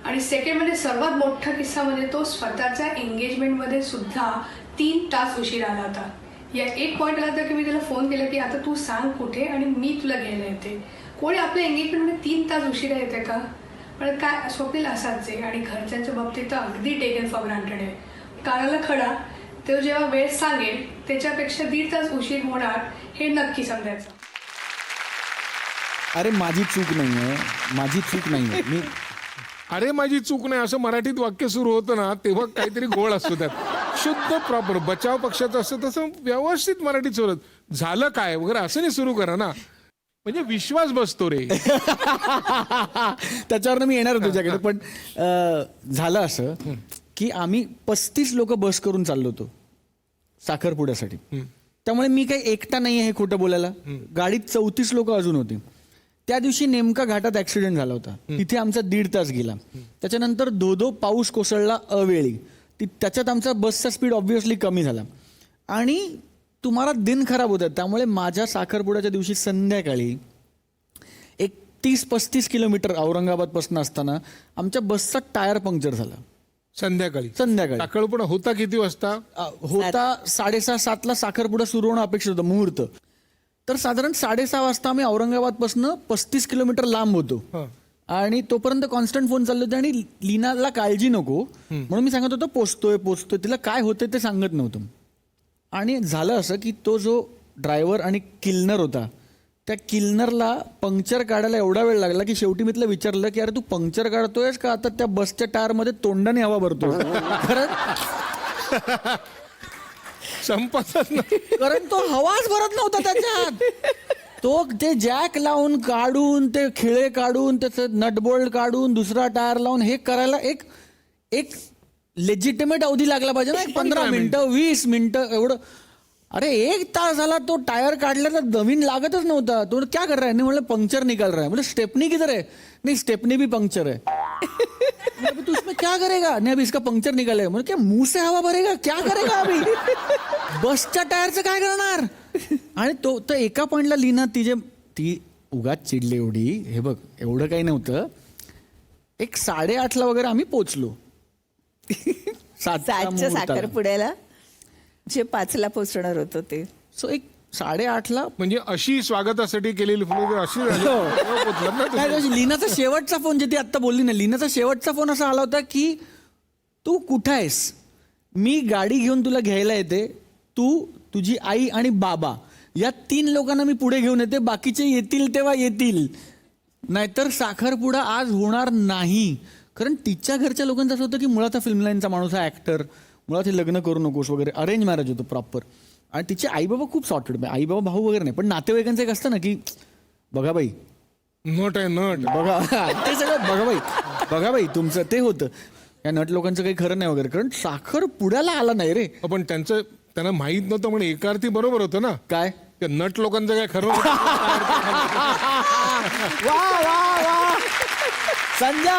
आणि सेकंड म्हणजे सर्वात मोठा किस्सा म्हणजे तो स्वतःच्या एंगेजमेंटमध्ये सुद्धा 3 तास उशिरा आला होता. या एक पॉईंट आला होता की मी त्याला फोन केला की आता तू सांग कुठे आणि मी तुला घ्यायला येते. कोणी आपल्या एंगेजमेंटमध्ये 3 तास उशिरा येते का? पण काय स्वप्नील असाच आहे. आणि घरच्यांच्या बाबतीत तर अगदी टेकन फॉर ग्रांटेड आहे. कानाला खडा, तो जेव्हा वेळ सांगेल त्याच्यापेक्षा 1.5 तास उशीर होणार हे नक्की समजायचं.
अरे माझी चूक नाहीये, माझी चूक नाहीये. मी
अरे माझी चूक नाही असं मराठीत वाक्य सुरू होतं ना तेव्हा काहीतरी गोळ असतो त्यात. शुद्ध प्रॉपर बचाव पक्षाचं असतं तसं व्यवस्थित मराठीत सुरू झालं काय वगैरे असं नाही सुरू करा ना, म्हणजे विश्वास बसतो रे.
त्याच्यावर मी येणार तुझ्याकडे. पण झालं असं की आम्ही 35 लोक बस करून चाललो होतो साखरपुड्यासाठी. त्यामुळे मी काही एकटा नाहीये हे खोटं बोलायला. गाडीत 34 लोक अजून होती. त्या दिवशी नेमका घाटात ऍक्सिडेंट झाला होता, तिथे आमचा 1.5 तास गेला. त्याच्यानंतर धो पाऊस कोसळला अवेळी, त्याच्यात आमचा बसचा स्पीड ऑब्व्हियसली कमी झाला आणि तुम्हाला दिन खराब होतात. त्यामुळे माझ्या साखरपुड्याच्या दिवशी संध्याकाळी एक 30-35 किलोमीटर औरंगाबादपासून असताना आमच्या बसचा टायर पंक्चर झाला.
संध्याकाळी साखरपुडा होता किती वाजता?
होता 6:30-7ला साखरपुडा सुरू होणं अपेक्षित होतं, मुहूर्त. तर साधारण 6:30 वाजता आम्ही औरंगाबादपासून 35 किलोमीटर लांब होतो आणि तोपर्यंत कॉन्स्टंट फोन चालले होते आणि लीनाला काळजी नको म्हणून मी सांगत होतो पोचतोय. तिला काय होतं ते सांगत नव्हतं. आणि झालं असं की तो जो ड्रायव्हर आणि किलनर होता त्या किलनरला पंक्चर काढायला एवढा वेळ लागला की शेवटी मी तिला विचारलं की अरे तू पंक्चर काढतोयस का आता त्या बसच्या टायरमध्ये तोंडाने हवा भरतो?
संपतच नाही,
कारण तो हवाच भरत नव्हता त्याच्यात. तो ते जॅक लावून काढून ते खिळे काढून त्याचं नटबोल्ट काढून दुसरा टायर लावून हे करायला एक लेजिटिमेट अवधी लागला पाहिजे ना, 15 मिनिटं 20 मिनिटं एवढं. अरे 1 तास झाला तो टायर काढला तर नवीन लागतच नव्हता. तो क्या कर रहा है? म्हणलं पंक्चर निकाल रहा है. म्हणजे स्टेपनी किधर है? नहीं स्टेपनी भी पंक्चर है. तू उसमें क्या करेगा? नहीं अभी इसका पंक्चर निकालेगा. म्हणजे क्या मुंह से हवा भरेगा? क्या करेगा अभी? बसच्या टायरचं काय करणार? आणि तो तर एका पॉईंटला लीना ती उगाच चिडली एवढी. हे बघ एवढं काही नव्हतं. एक 8:30 वगैरे आम्ही पोचलो.
7च्या साखरपुड्याला जे 5ला पोचणार होतं ते.
सो एक 8:30
म्हणजे अशी स्वागतासाठी केलेली फुलं अशी झाली. तेव्हा पोचलात ना तुम्ही.
नाही, लीनाचा शेवटचा फोन जे ती आत्ता बोलली ना, लीनाचा शेवटचा फोन असा आला होता की तू कुठं आहेस, मी गाडी घेऊन तुला घ्यायला येते, तू तुझी आई आणि बाबा या 3 लोकांना मी पुढे घेऊन येते, बाकीचे येतील तेव्हा येतील, नाहीतर साखरपुडा आज होणार नाही. कारण तिच्या घरच्या लोकांचं असं होतं की मुळात हा फिल्म लाईनचा माणूस, हा ॲक्टर, मुळात हे लग्न करू नकोस वगैरे. अरेंज मॅरेज होतं प्रॉपर. आणि तिचे आईबाबा खूप सॉर्टेड, आईबाबा भाऊ वगैरे नाही, पण नातेवाईकांचं एक असतं ना की बघा बाई,
नट आहे नट.
बघा ते सगळं बघा बाई तुमचं ते होतं. या नट लोकांचं काही खरं नाही वगैरे. कारण साखर पुण्याला आला नाही रे.
पण त्यांना माहित नव्हतं म्हणून एका अर्थी बरोबर होतं ना.
काय
त्या नट लोकांचं काय खरं नव्हतं.
वा वा वा संजा.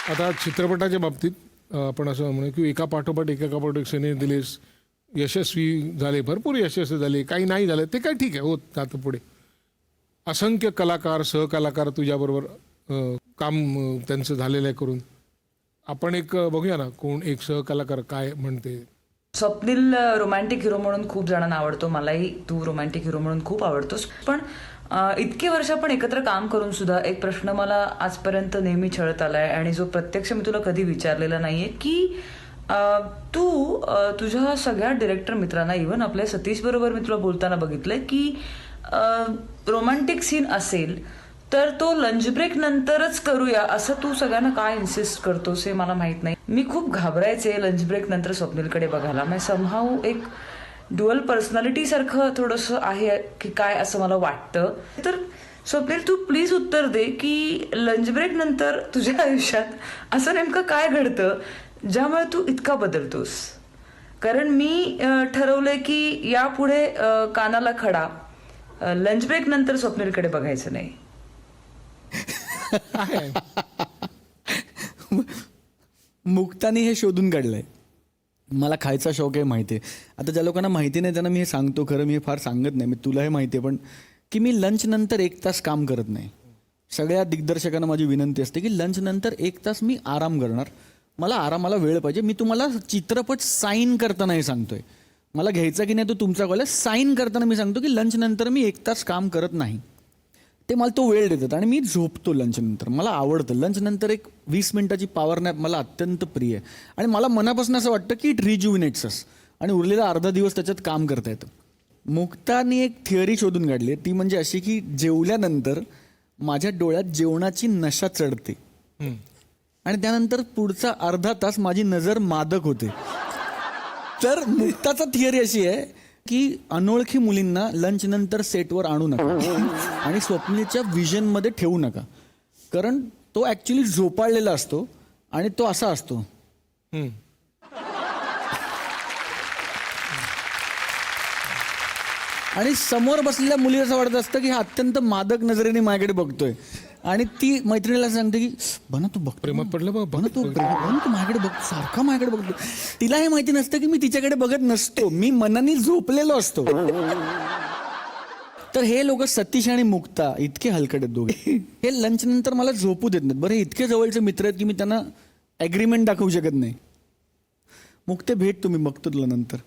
आता चित्रपटाच्या बाबतीत आपण असं म्हणू की एका पाठोपाठ एक सिने दिलेस, यशस्वी झाले, भरपूर यशस्वी झाले, काही नाही झालं ते काय ठीक आहे, होत जातं पुढे. असंख्य कलाकार सहकलाकार तुझ्याबरोबर काम त्यांचं झालेलं आहे करून. आपण एक बघूया ना कोण एक सहकलाकार काय म्हणते.
स्वप्नील रोमॅन्टिक हिरो म्हणून खूप जणांना आवडतो, मलाही तू रोमॅन्टिक हिरो म्हणून खूप आवडतोस. पण इतके वर्ष आपण एकत्र काम करून सुद्धा एक प्रश्न मला आजपर्यंत नेहमी छळत आलाय आणि जो प्रत्यक्ष मी तुला कधी विचारलेला नाहीये की तू तुझ्या सगळ्या डिरेक्टर मित्रांना, इव्हन आपल्या सतीश बरोबर मी तुला बोलताना बघितलंय की रोमॅन्टिक सीन असेल तर तो लंच ब्रेक नंतरच करूया असं तू सगळ्यांना काय इन्सिस्ट करतोस हे मला माहित नाही. मी खूप घाबरायचे लंच ब्रेक नंतर स्वप्नीलकडे बघायला. मी समहाऊ एक ड्युअल पर्सनॅलिटी सारखं थोडंसं आहे की काय असं मला वाटतं. तर स्वप्नील तू प्लीज उत्तर दे की लंच ब्रेक नंतर तुझ्या आयुष्यात असं नेमकं काय घडतं ज्यामुळे तू इतका बदलतोस. कारण मी ठरवलंय की यापुढे कानाला खडा, लंच ब्रेक नंतर स्वप्नीलकडे बघायचं नाही.
मुक्तानी हे शोधून काढलंय. मला खायचा शौक आहे माहिती आहे. आता ज्या लोकांना माहिती नाही त्यांना मी हे सांगतो, खरं मी हे फार सांगत नाही, मी तुला हे माहिती आहे, पण की मी लंच नंतर 1 तास काम करत नाही. सगळ्या दिग्दर्शकांना माझी विनंती असते की लंच नंतर 1 तास मी आराम करणार. मला आरामाला वेळ पाहिजे. मी तुम्हाला चित्रपट साईन करताना हे सांगतोय, मला घ्यायचा की नाही तो तुमचा कॉल आहे. साईन करताना मी सांगतो की लंच नंतर मी 1 तास काम करत नाही. ते मला तो वेळ देतात आणि मी झोपतो लंच नंतर. मला आवडतं लंच नंतर एक 20 मिनिटाची पॉवर नॅप मला अत्यंत प्रिय आहे. आणि मला मनापासून असं वाटतं की इट रिज्युविनेट्स अस आणि उरलेला अर्धा दिवस त्याच्यात काम करता येतं. मुक्तानी एक थिअरी शोधून काढली, ती म्हणजे अशी की जेवल्यानंतर माझ्या डोळ्यात जेवणाची नशा चढते आणि त्यानंतर पुढचा अर्धा तास माझी नजर मादक होते. तर मुक्ताचा थिअरी अशी आहे की अनोळखी मुलींना लंच नंतर सेटवर आणू नका आणि स्वप्नीलच्या विजनमध्ये ठेवू नका. कारण तो ॲक्च्युली झोपाळलेला असतो आणि तो असा असतो. आणि समोर बसलेल्या मुलीला असं वाटत असतं की हा अत्यंत मादक नजरेने माझ्याकडे बघतोय आणि ती मैत्रिणीला सांगते की बना तू बघ,
प्रेमात पडलं बघ,
बना तू माझ्याकडे बघ, सारखा माझ्याकडे बघतो. तिला हे माहिती नसतं की मी तिच्याकडे बघत नसतो, मी मनाने झोपलेलो असतो. तर हे लोक सतीश आणि मुक्ता इतके हलकट आहेत दोघे. हे लंच नंतर मला झोपू देत नाहीत. बरं, हे इतके जवळचे मित्र आहेत की मी त्यांना ॲग्रीमेंट दाखवू शकत नाही. मुक्ते भेट, तुम्ही बघतो तुला नंतर.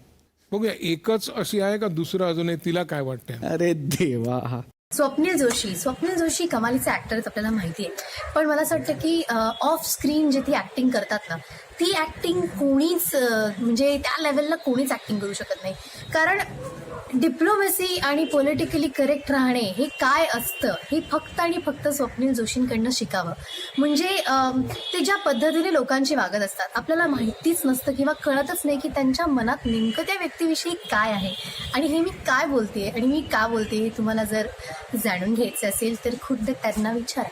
बघूया एकच अशी आहे का दुसरं अजून आहे, तिला काय वाटतंय.
अरे देवा. हा
स्वप्नील जोशी कमालीचे ऍक्टर आहेत आपल्याला माहिती आहे. पण मला असं वाटतं की ऑफ स्क्रीन जे ती ऍक्टिंग करतात ना, ती ऍक्टिंग कोणीच म्हणजे त्या लेवलला कोणीच ऍक्टिंग करू शकत नाही. कारण डिप्लोमसी आणि पॉलिटिकली करेक्ट राहणे हे काय असतं हे फक्त आणि फक्त स्वप्नील जोशींकडनं शिकावं. म्हणजे ते ज्या पद्धतीने लोकांची वागत असतात आपल्याला माहितीच नसतं किंवा कळतच नाही की त्यांच्या मनात नेमकं त्या व्यक्तीविषयी काय आहे. आणि हे मी काय बोलते आणि मी का बोलते हे तुम्हाला जर जाणून घ्यायचं असेल तर खुद्द त्यांना विचारा.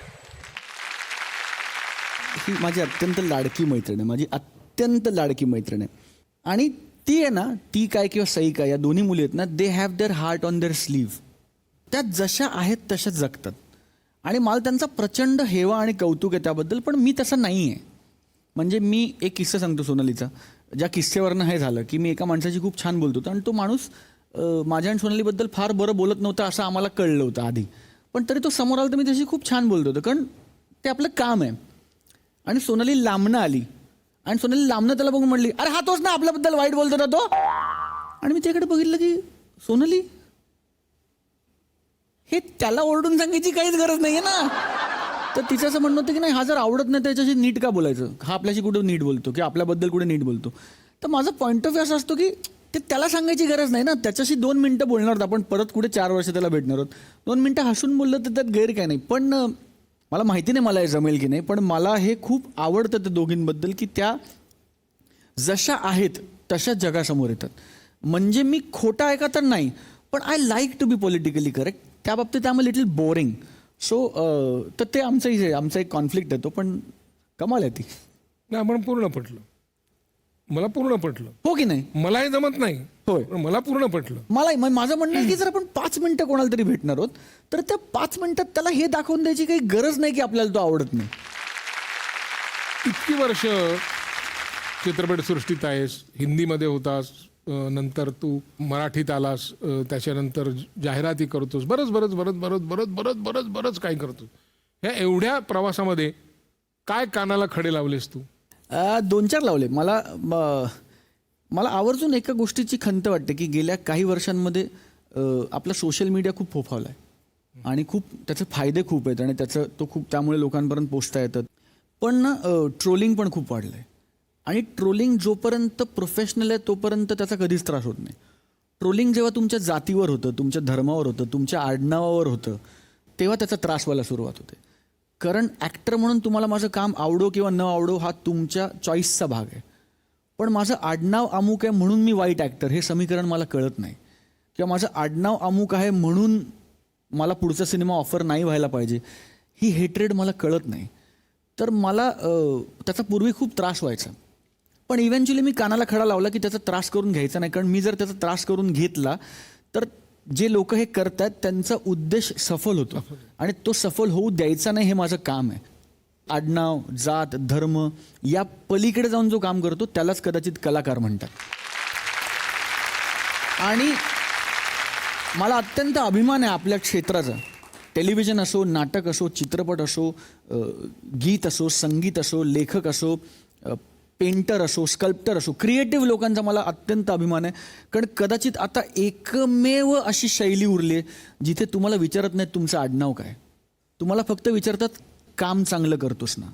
ही माझी अत्यंत लाडकी मैत्रीण आहे, माझी अत्यंत लाडकी मैत्रीण आहे. आणि ती आहे ना, ती काय किंवा सई काय, या दोन्ही मुली आहेत ना, they have their heart on their sleeve. त्या जशा आहेत तशा जगतात आणि मला त्यांचा प्रचंड हेवा आणि कौतुक आहे त्याबद्दल. पण मी तसं नाही आहे. म्हणजे मी एक किस्सा सांगतो सोनालीचा. ज्या किस्सेवरनं हे झालं की मी एका माणसाची खूप छान बोलत होतो आणि तो माणूस माझ्या आणि सोनालीबद्दल फार बरं बोलत नव्हता असं आम्हाला कळलं होतं आधी, पण तरी तो समोर आला तर मी त्याची खूप छान बोलत होतो, कारण ते आपलं काम आहे. आणि सोनाली लांबणं आली आणि सोनाली लांबणं त्याला बघून म्हणली, अरे हा तोच ना आपल्याबद्दल वाईट बोलतो ना तो. आणि मी त्याकडे बघितलं की सोनाली, हे त्याला ओरडून सांगायची काहीच गरज नाहीये ना. तर तिचं असं म्हणणं होतं की नाही, हा जर आवडत नाही त्याच्याशी नीट का बोलायचं, हा आपल्याशी कुठे नीट बोलतो की आपल्याबद्दल कुठे नीट बोलतो. तर माझा पॉईंट ऑफ व्ह्यू असा असतो की ते त्याला सांगायची गरज नाही ना, त्याच्याशी 2 मिनिटं बोलणार आहोत आपण, परत कुठे 4 वर्ष त्याला भेटणार आहोत, 2 मिनिटं हसून बोललं तर त्यात गैर काय नाही. पण मला माहिती नाही मला हे जमेल की नाही, पण मला हे खूप आवडतं त्या दोघींबद्दल की त्या जशा आहेत तशाच जगासमोर येतात. म्हणजे मी खोटा आहे का तर नाही, पण I like to be politically correct. त्या बाबतीत आम लिटिल बोरिंग. सो तर ते आमचा एक कॉन्फ्लिक्ट येतो, पण कमाल आहे ती.
नाही, आपण पूर्ण पटलं, मला पूर्ण पटलं.
हो की नाही?
मलाही जमत नाही,
होय.
पण मला पूर्ण पटलं.
माझं म्हणणं आहे की जर आपण 5 मिनिटं कोणाला तरी भेटणार आहोत तर त्या 5 मिनिटात त्याला हे दाखवून द्यायची काही गरज नाही की आपल्याला तो आवडत नाही.
इतकी वर्ष चित्रपटसृष्टीत आहेस, हिंदीमध्ये होतास, नंतर तू मराठीत आलास, त्याच्यानंतर जाहिराती करतोस, बरंच काही करतोस. ह्या एवढ्या प्रवासामध्ये काय कानाला खडे लावलेस तू?
2-4 लावले. मला आवर्जून एका गोष्टीची खंत वाटते की गेल्या काही वर्षांमध्ये आपला सोशल मीडिया खूप फोफावला आहे आणि खूप त्याचे फायदे खूप आहेत आणि त्यामुळे लोकांपर्यंत पोचता येतात. पण ट्रोलिंग पण खूप वाढलं आहे आणि ट्रोलिंग जोपर्यंत प्रोफेशनल आहे तोपर्यंत त्याचा कधीच त्रास होत नाही. ट्रोलिंग जेव्हा तुमच्या जातीवर होतं, तुमच्या धर्मावर होतं, तुमच्या आडनावावर होतं, तेव्हा त्याचा त्रास व्हायला सुरुवात होते. कारण ॲक्टर म्हणून तुम्हाला माझं काम आवडो किंवा न आवडो हा तुमच्या चॉईसचा भाग आहे. पण माझं आडनाव अमुक आहे म्हणून मी वाईट ॲक्टर हे समीकरण मला कळत नाही, किंवा माझं आडनाव अमुक आहे म्हणून मला पुढचा सिनेमा ऑफर नाही व्हायला पाहिजे ही हेट्रेड मला कळत नाही. तर मला त्याचा पूर्वी खूप त्रास व्हायचा, पण इव्हेंच्युअली मी कानाला खडा लावला की त्याचा त्रास करून घ्यायचा नाही. कारण मी जर त्याचा त्रास करून घेतला तर जे लोक हे करतात त्यांचा उद्देश सफल होतो आणि तो सफल होऊ द्यायचा नाही, हे माझं काम आहे. आडनाव, जात, धर्म या पलीकडे जाऊन जो काम करतो त्यालाच कदाचित कलाकार म्हणतात. आणि मला अत्यंत अभिमान आहे आपल्या क्षेत्राचा. टेलिव्हिजन असो, नाटक असो, चित्रपट असो, गीत असो, संगीत असो, लेखक असो, पेंटर असो, स्कल्प्टर असो, क्रिएटिव्ह लोकांचा मला अत्यंत अभिमान आहे. कारण कदाचित आता एकमेव अशी शैली उरली आहे जिथे तुम्हाला विचारत नाहीत तुमचं आडनाव काय, तुम्हाला फक्त विचारतात काम चांगलं करतोस ना.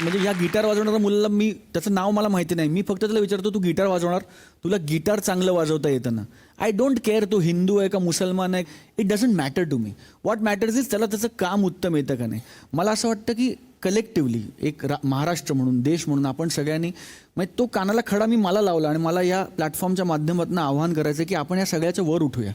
म्हणजे या गिटार वाजवणाऱ्या मुलाला मी त्याचं नाव मला माहिती नाही, मी फक्त त्याला विचारतो तू गिटार वाजवणार, तुला गिटार चांगलं वाजवता येतं ना. आय डोंट केअर तो हिंदू आहे का मुसलमान आहे, it doesn't matter to me. What matters is त्याला त्याचं काम उत्तम येतं का नाही. मला असं वाटतं की कलेक्टिव्हली एक महाराष्ट्र म्हणून, देश म्हणून आपण सगळ्यांनी, म्हणजे तो कानाला खडा मला लावला आणि मला या प्लॅटफॉर्मच्या माध्यमातून आव्हान करायचं की आपण या सगळ्याच्या वर उठूया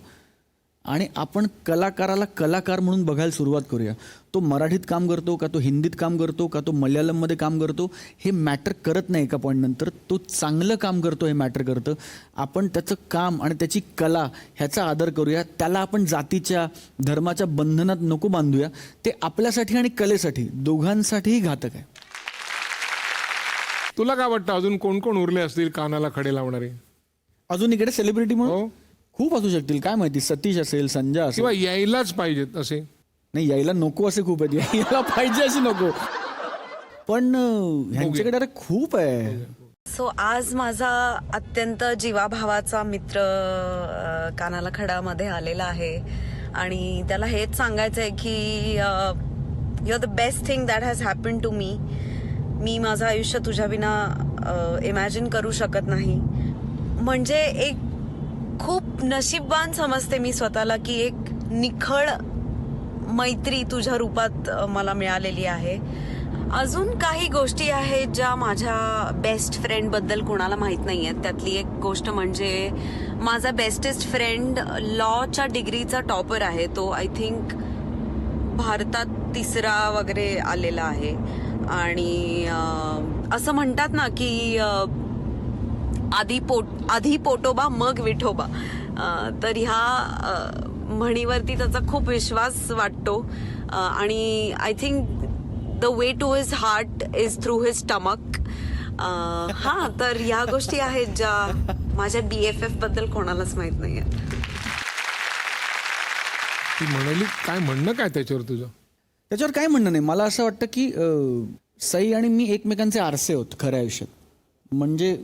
आणि आपण कलाकाराला कलाकार म्हणून बघायला सुरुवात करूया. तो मराठीत काम करतो का, तो हिंदीत काम करतो का, तो मल्याळममध्ये काम करतो, हे मॅटर करत नाही. एका पॉईंटनंतर तो चांगलं काम करतो हे मॅटर करतं. आपण त्याचं काम आणि त्याची कला ह्याचा आदर करूया. त्याला आपण जातीच्या, धर्माच्या बंधनात नको बांधूया. ते आपल्यासाठी आणि कलेसाठी दोघांसाठीही घातक आहे.
तुला काय वाटतं अजून कोण कोण उरले असतील कानाला खडे लावणारे?
अजून इकडे सेलिब्रिटी म्हणून
हो.
खूप असू शकतील, काय माहिती, सतीश असेल, संजय असेल.
किंवा यायलाच पाहिजेत असे?
नाही, यायला नको असे खूप आहेत, यायला पाहिजे अशी नको, पण ह्यांच्याकडे अरे खूप आहे.
सो आज माझा अत्यंत जीवाभावाचा मित्र कानाला खडामध्ये आलेला आहे आणि त्याला हेच सांगायचं आहे की you are the best thing that has happen to me. मी माझं आयुष्य तुझ्या विना इमॅजिन करू शकत नाही. म्हणजे एक खूप नशीबवान समजते मी स्वतःला की एक निखळ मैत्री तुझ्या रूपात मला मिळालेली आहे. अजून काही गोष्टी आहेत ज्या माझ्या बेस्ट फ्रेंडबद्दल कोणाला माहीत नाही आहेत. त्यातली एक गोष्ट म्हणजे माझा बेस्टेस्ट फ्रेंड लॉच्या डिग्रीचा टॉपर आहे. तो आय थिंक भारतात 3रा वगैरे आलेला आहे. आणि असं म्हणतात ना की आधी पोटोबा मग विठोबा, तर ह्या म्हणीवरती त्याचा खूप विश्वास वाटतो. आणि I think the way to his heart is through his stomach. हा, तर ह्या गोष्टी आहेत ज्या माझ्या BFF बद्दल कोणालाच माहित नाहीये.
ती म्हणाली काय म्हणणं काय त्याच्यावर तुझं?
त्याच्यावर काय म्हणणं नाही. मला असं वाटतं की सई आणि मी एकमेकांचे आरसे आहोत खऱ्या आयुष्यात. म्हणजे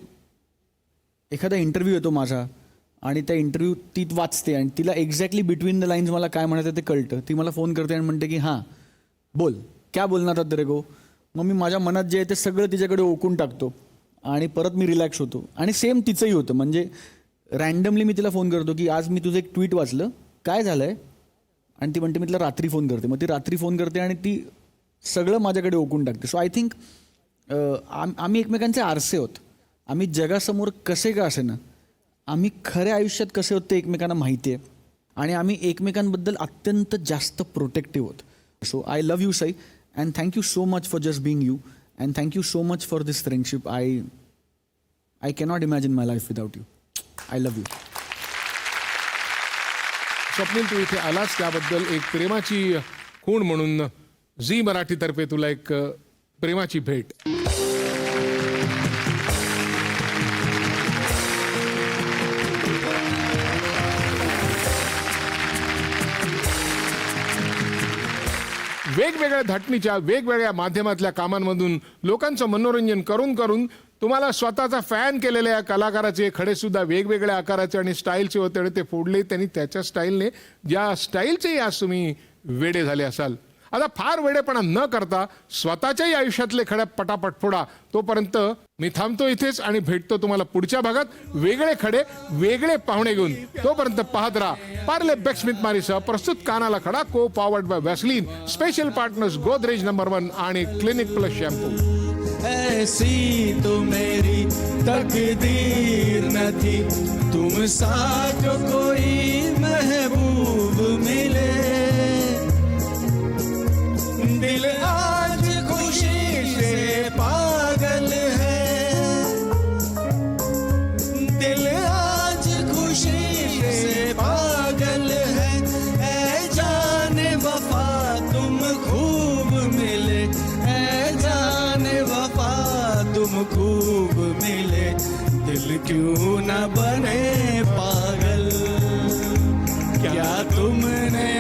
एखादा इंटरव्ह्यू येतो माझा आणि त्या इंटरव्ह्यू ती वाचते आणि तिला एक्झॅक्टली बिटवीन द लाईन्स मला काय म्हणायचं ते कळतं. ती मला फोन करते आणि म्हणते की हां बोल, क्या बोलणार तेरे को. मग मी माझ्या मनात जे आहे ते सगळं तिच्याकडे ओकून टाकतो आणि परत मी रिलॅक्स होतो. आणि सेम तिचंही होतं. म्हणजे रँडमली मी तिला फोन करतो की आज मी तुझं एक ट्विट वाचलं, काय झालं आहे. आणि ती म्हणते मी तिला रात्री फोन करते. मग ती रात्री फोन करते आणि ती सगळं माझ्याकडे ओकून टाकते. सो आय थिंक आम्ही एकमेकांचे आरसे आहोत. आम्ही जगासमोर कसे का असे ना, आम्ही खऱ्या आयुष्यात कसे होत ते एकमेकांना माहिती आहे आणि आम्ही एकमेकांबद्दल अत्यंत जास्त प्रोटेक्टिव्ह आहोत. So I love you Sai and thank you so much for just being you and thank you so much for this friendship. I cannot imagine my life without you. I love you.
Swapnil, तू इथे आलास त्याबद्दल एक प्रेमाची खूण म्हणून झी मराठीतर्फे तुला एक प्रेमाची भेट. वेगवेगळ्या धाटणीच्या वेगवेगळ्या माध्यमातल्या कामांमधून लोकांचं मनोरंजन करून करून तुम्हाला स्वतःचा फॅन केलेल्या या कलाकाराचे खडे सुद्धा वेगवेगळ्या आकाराचे आणि स्टाईलचे होते आणि ते फोडले त्यांनी त्याच्या स्टाईलने. ज्या स्टाईलचेही आज तुम्ही वेडे झाले असाल, आता फार वेडेपणा न करता स्वतःच्याही आयुष्यातले खड्या पटापट फोडा. तोपर्यंत मी थांबतो इथेच आणि भेटतो तुम्हाला पुढच्या भागात वेगळे खडे वेगळे पाहुणे घेऊन. तोपर्यंत पाहत राहा पार्ले बेक्समिथ मारीसह प्रस्तुत कानाला खडा, को powered by Vaseline, special partners Godrej number 1 आणि क्लिनिक प्लस शॅम्पू.
ऐसी तो मेरी तकदीर न थी, तुम सा जो कोई महबूब मिले. दिल आज खुशी से पागल है, दिल आज खुशी से पागल है. ऐ जाने वफा तुम खूब मिले, ऐ जाने वफा तुम खूब मिले. दिल क्यों न बने पागल, क्या तुमने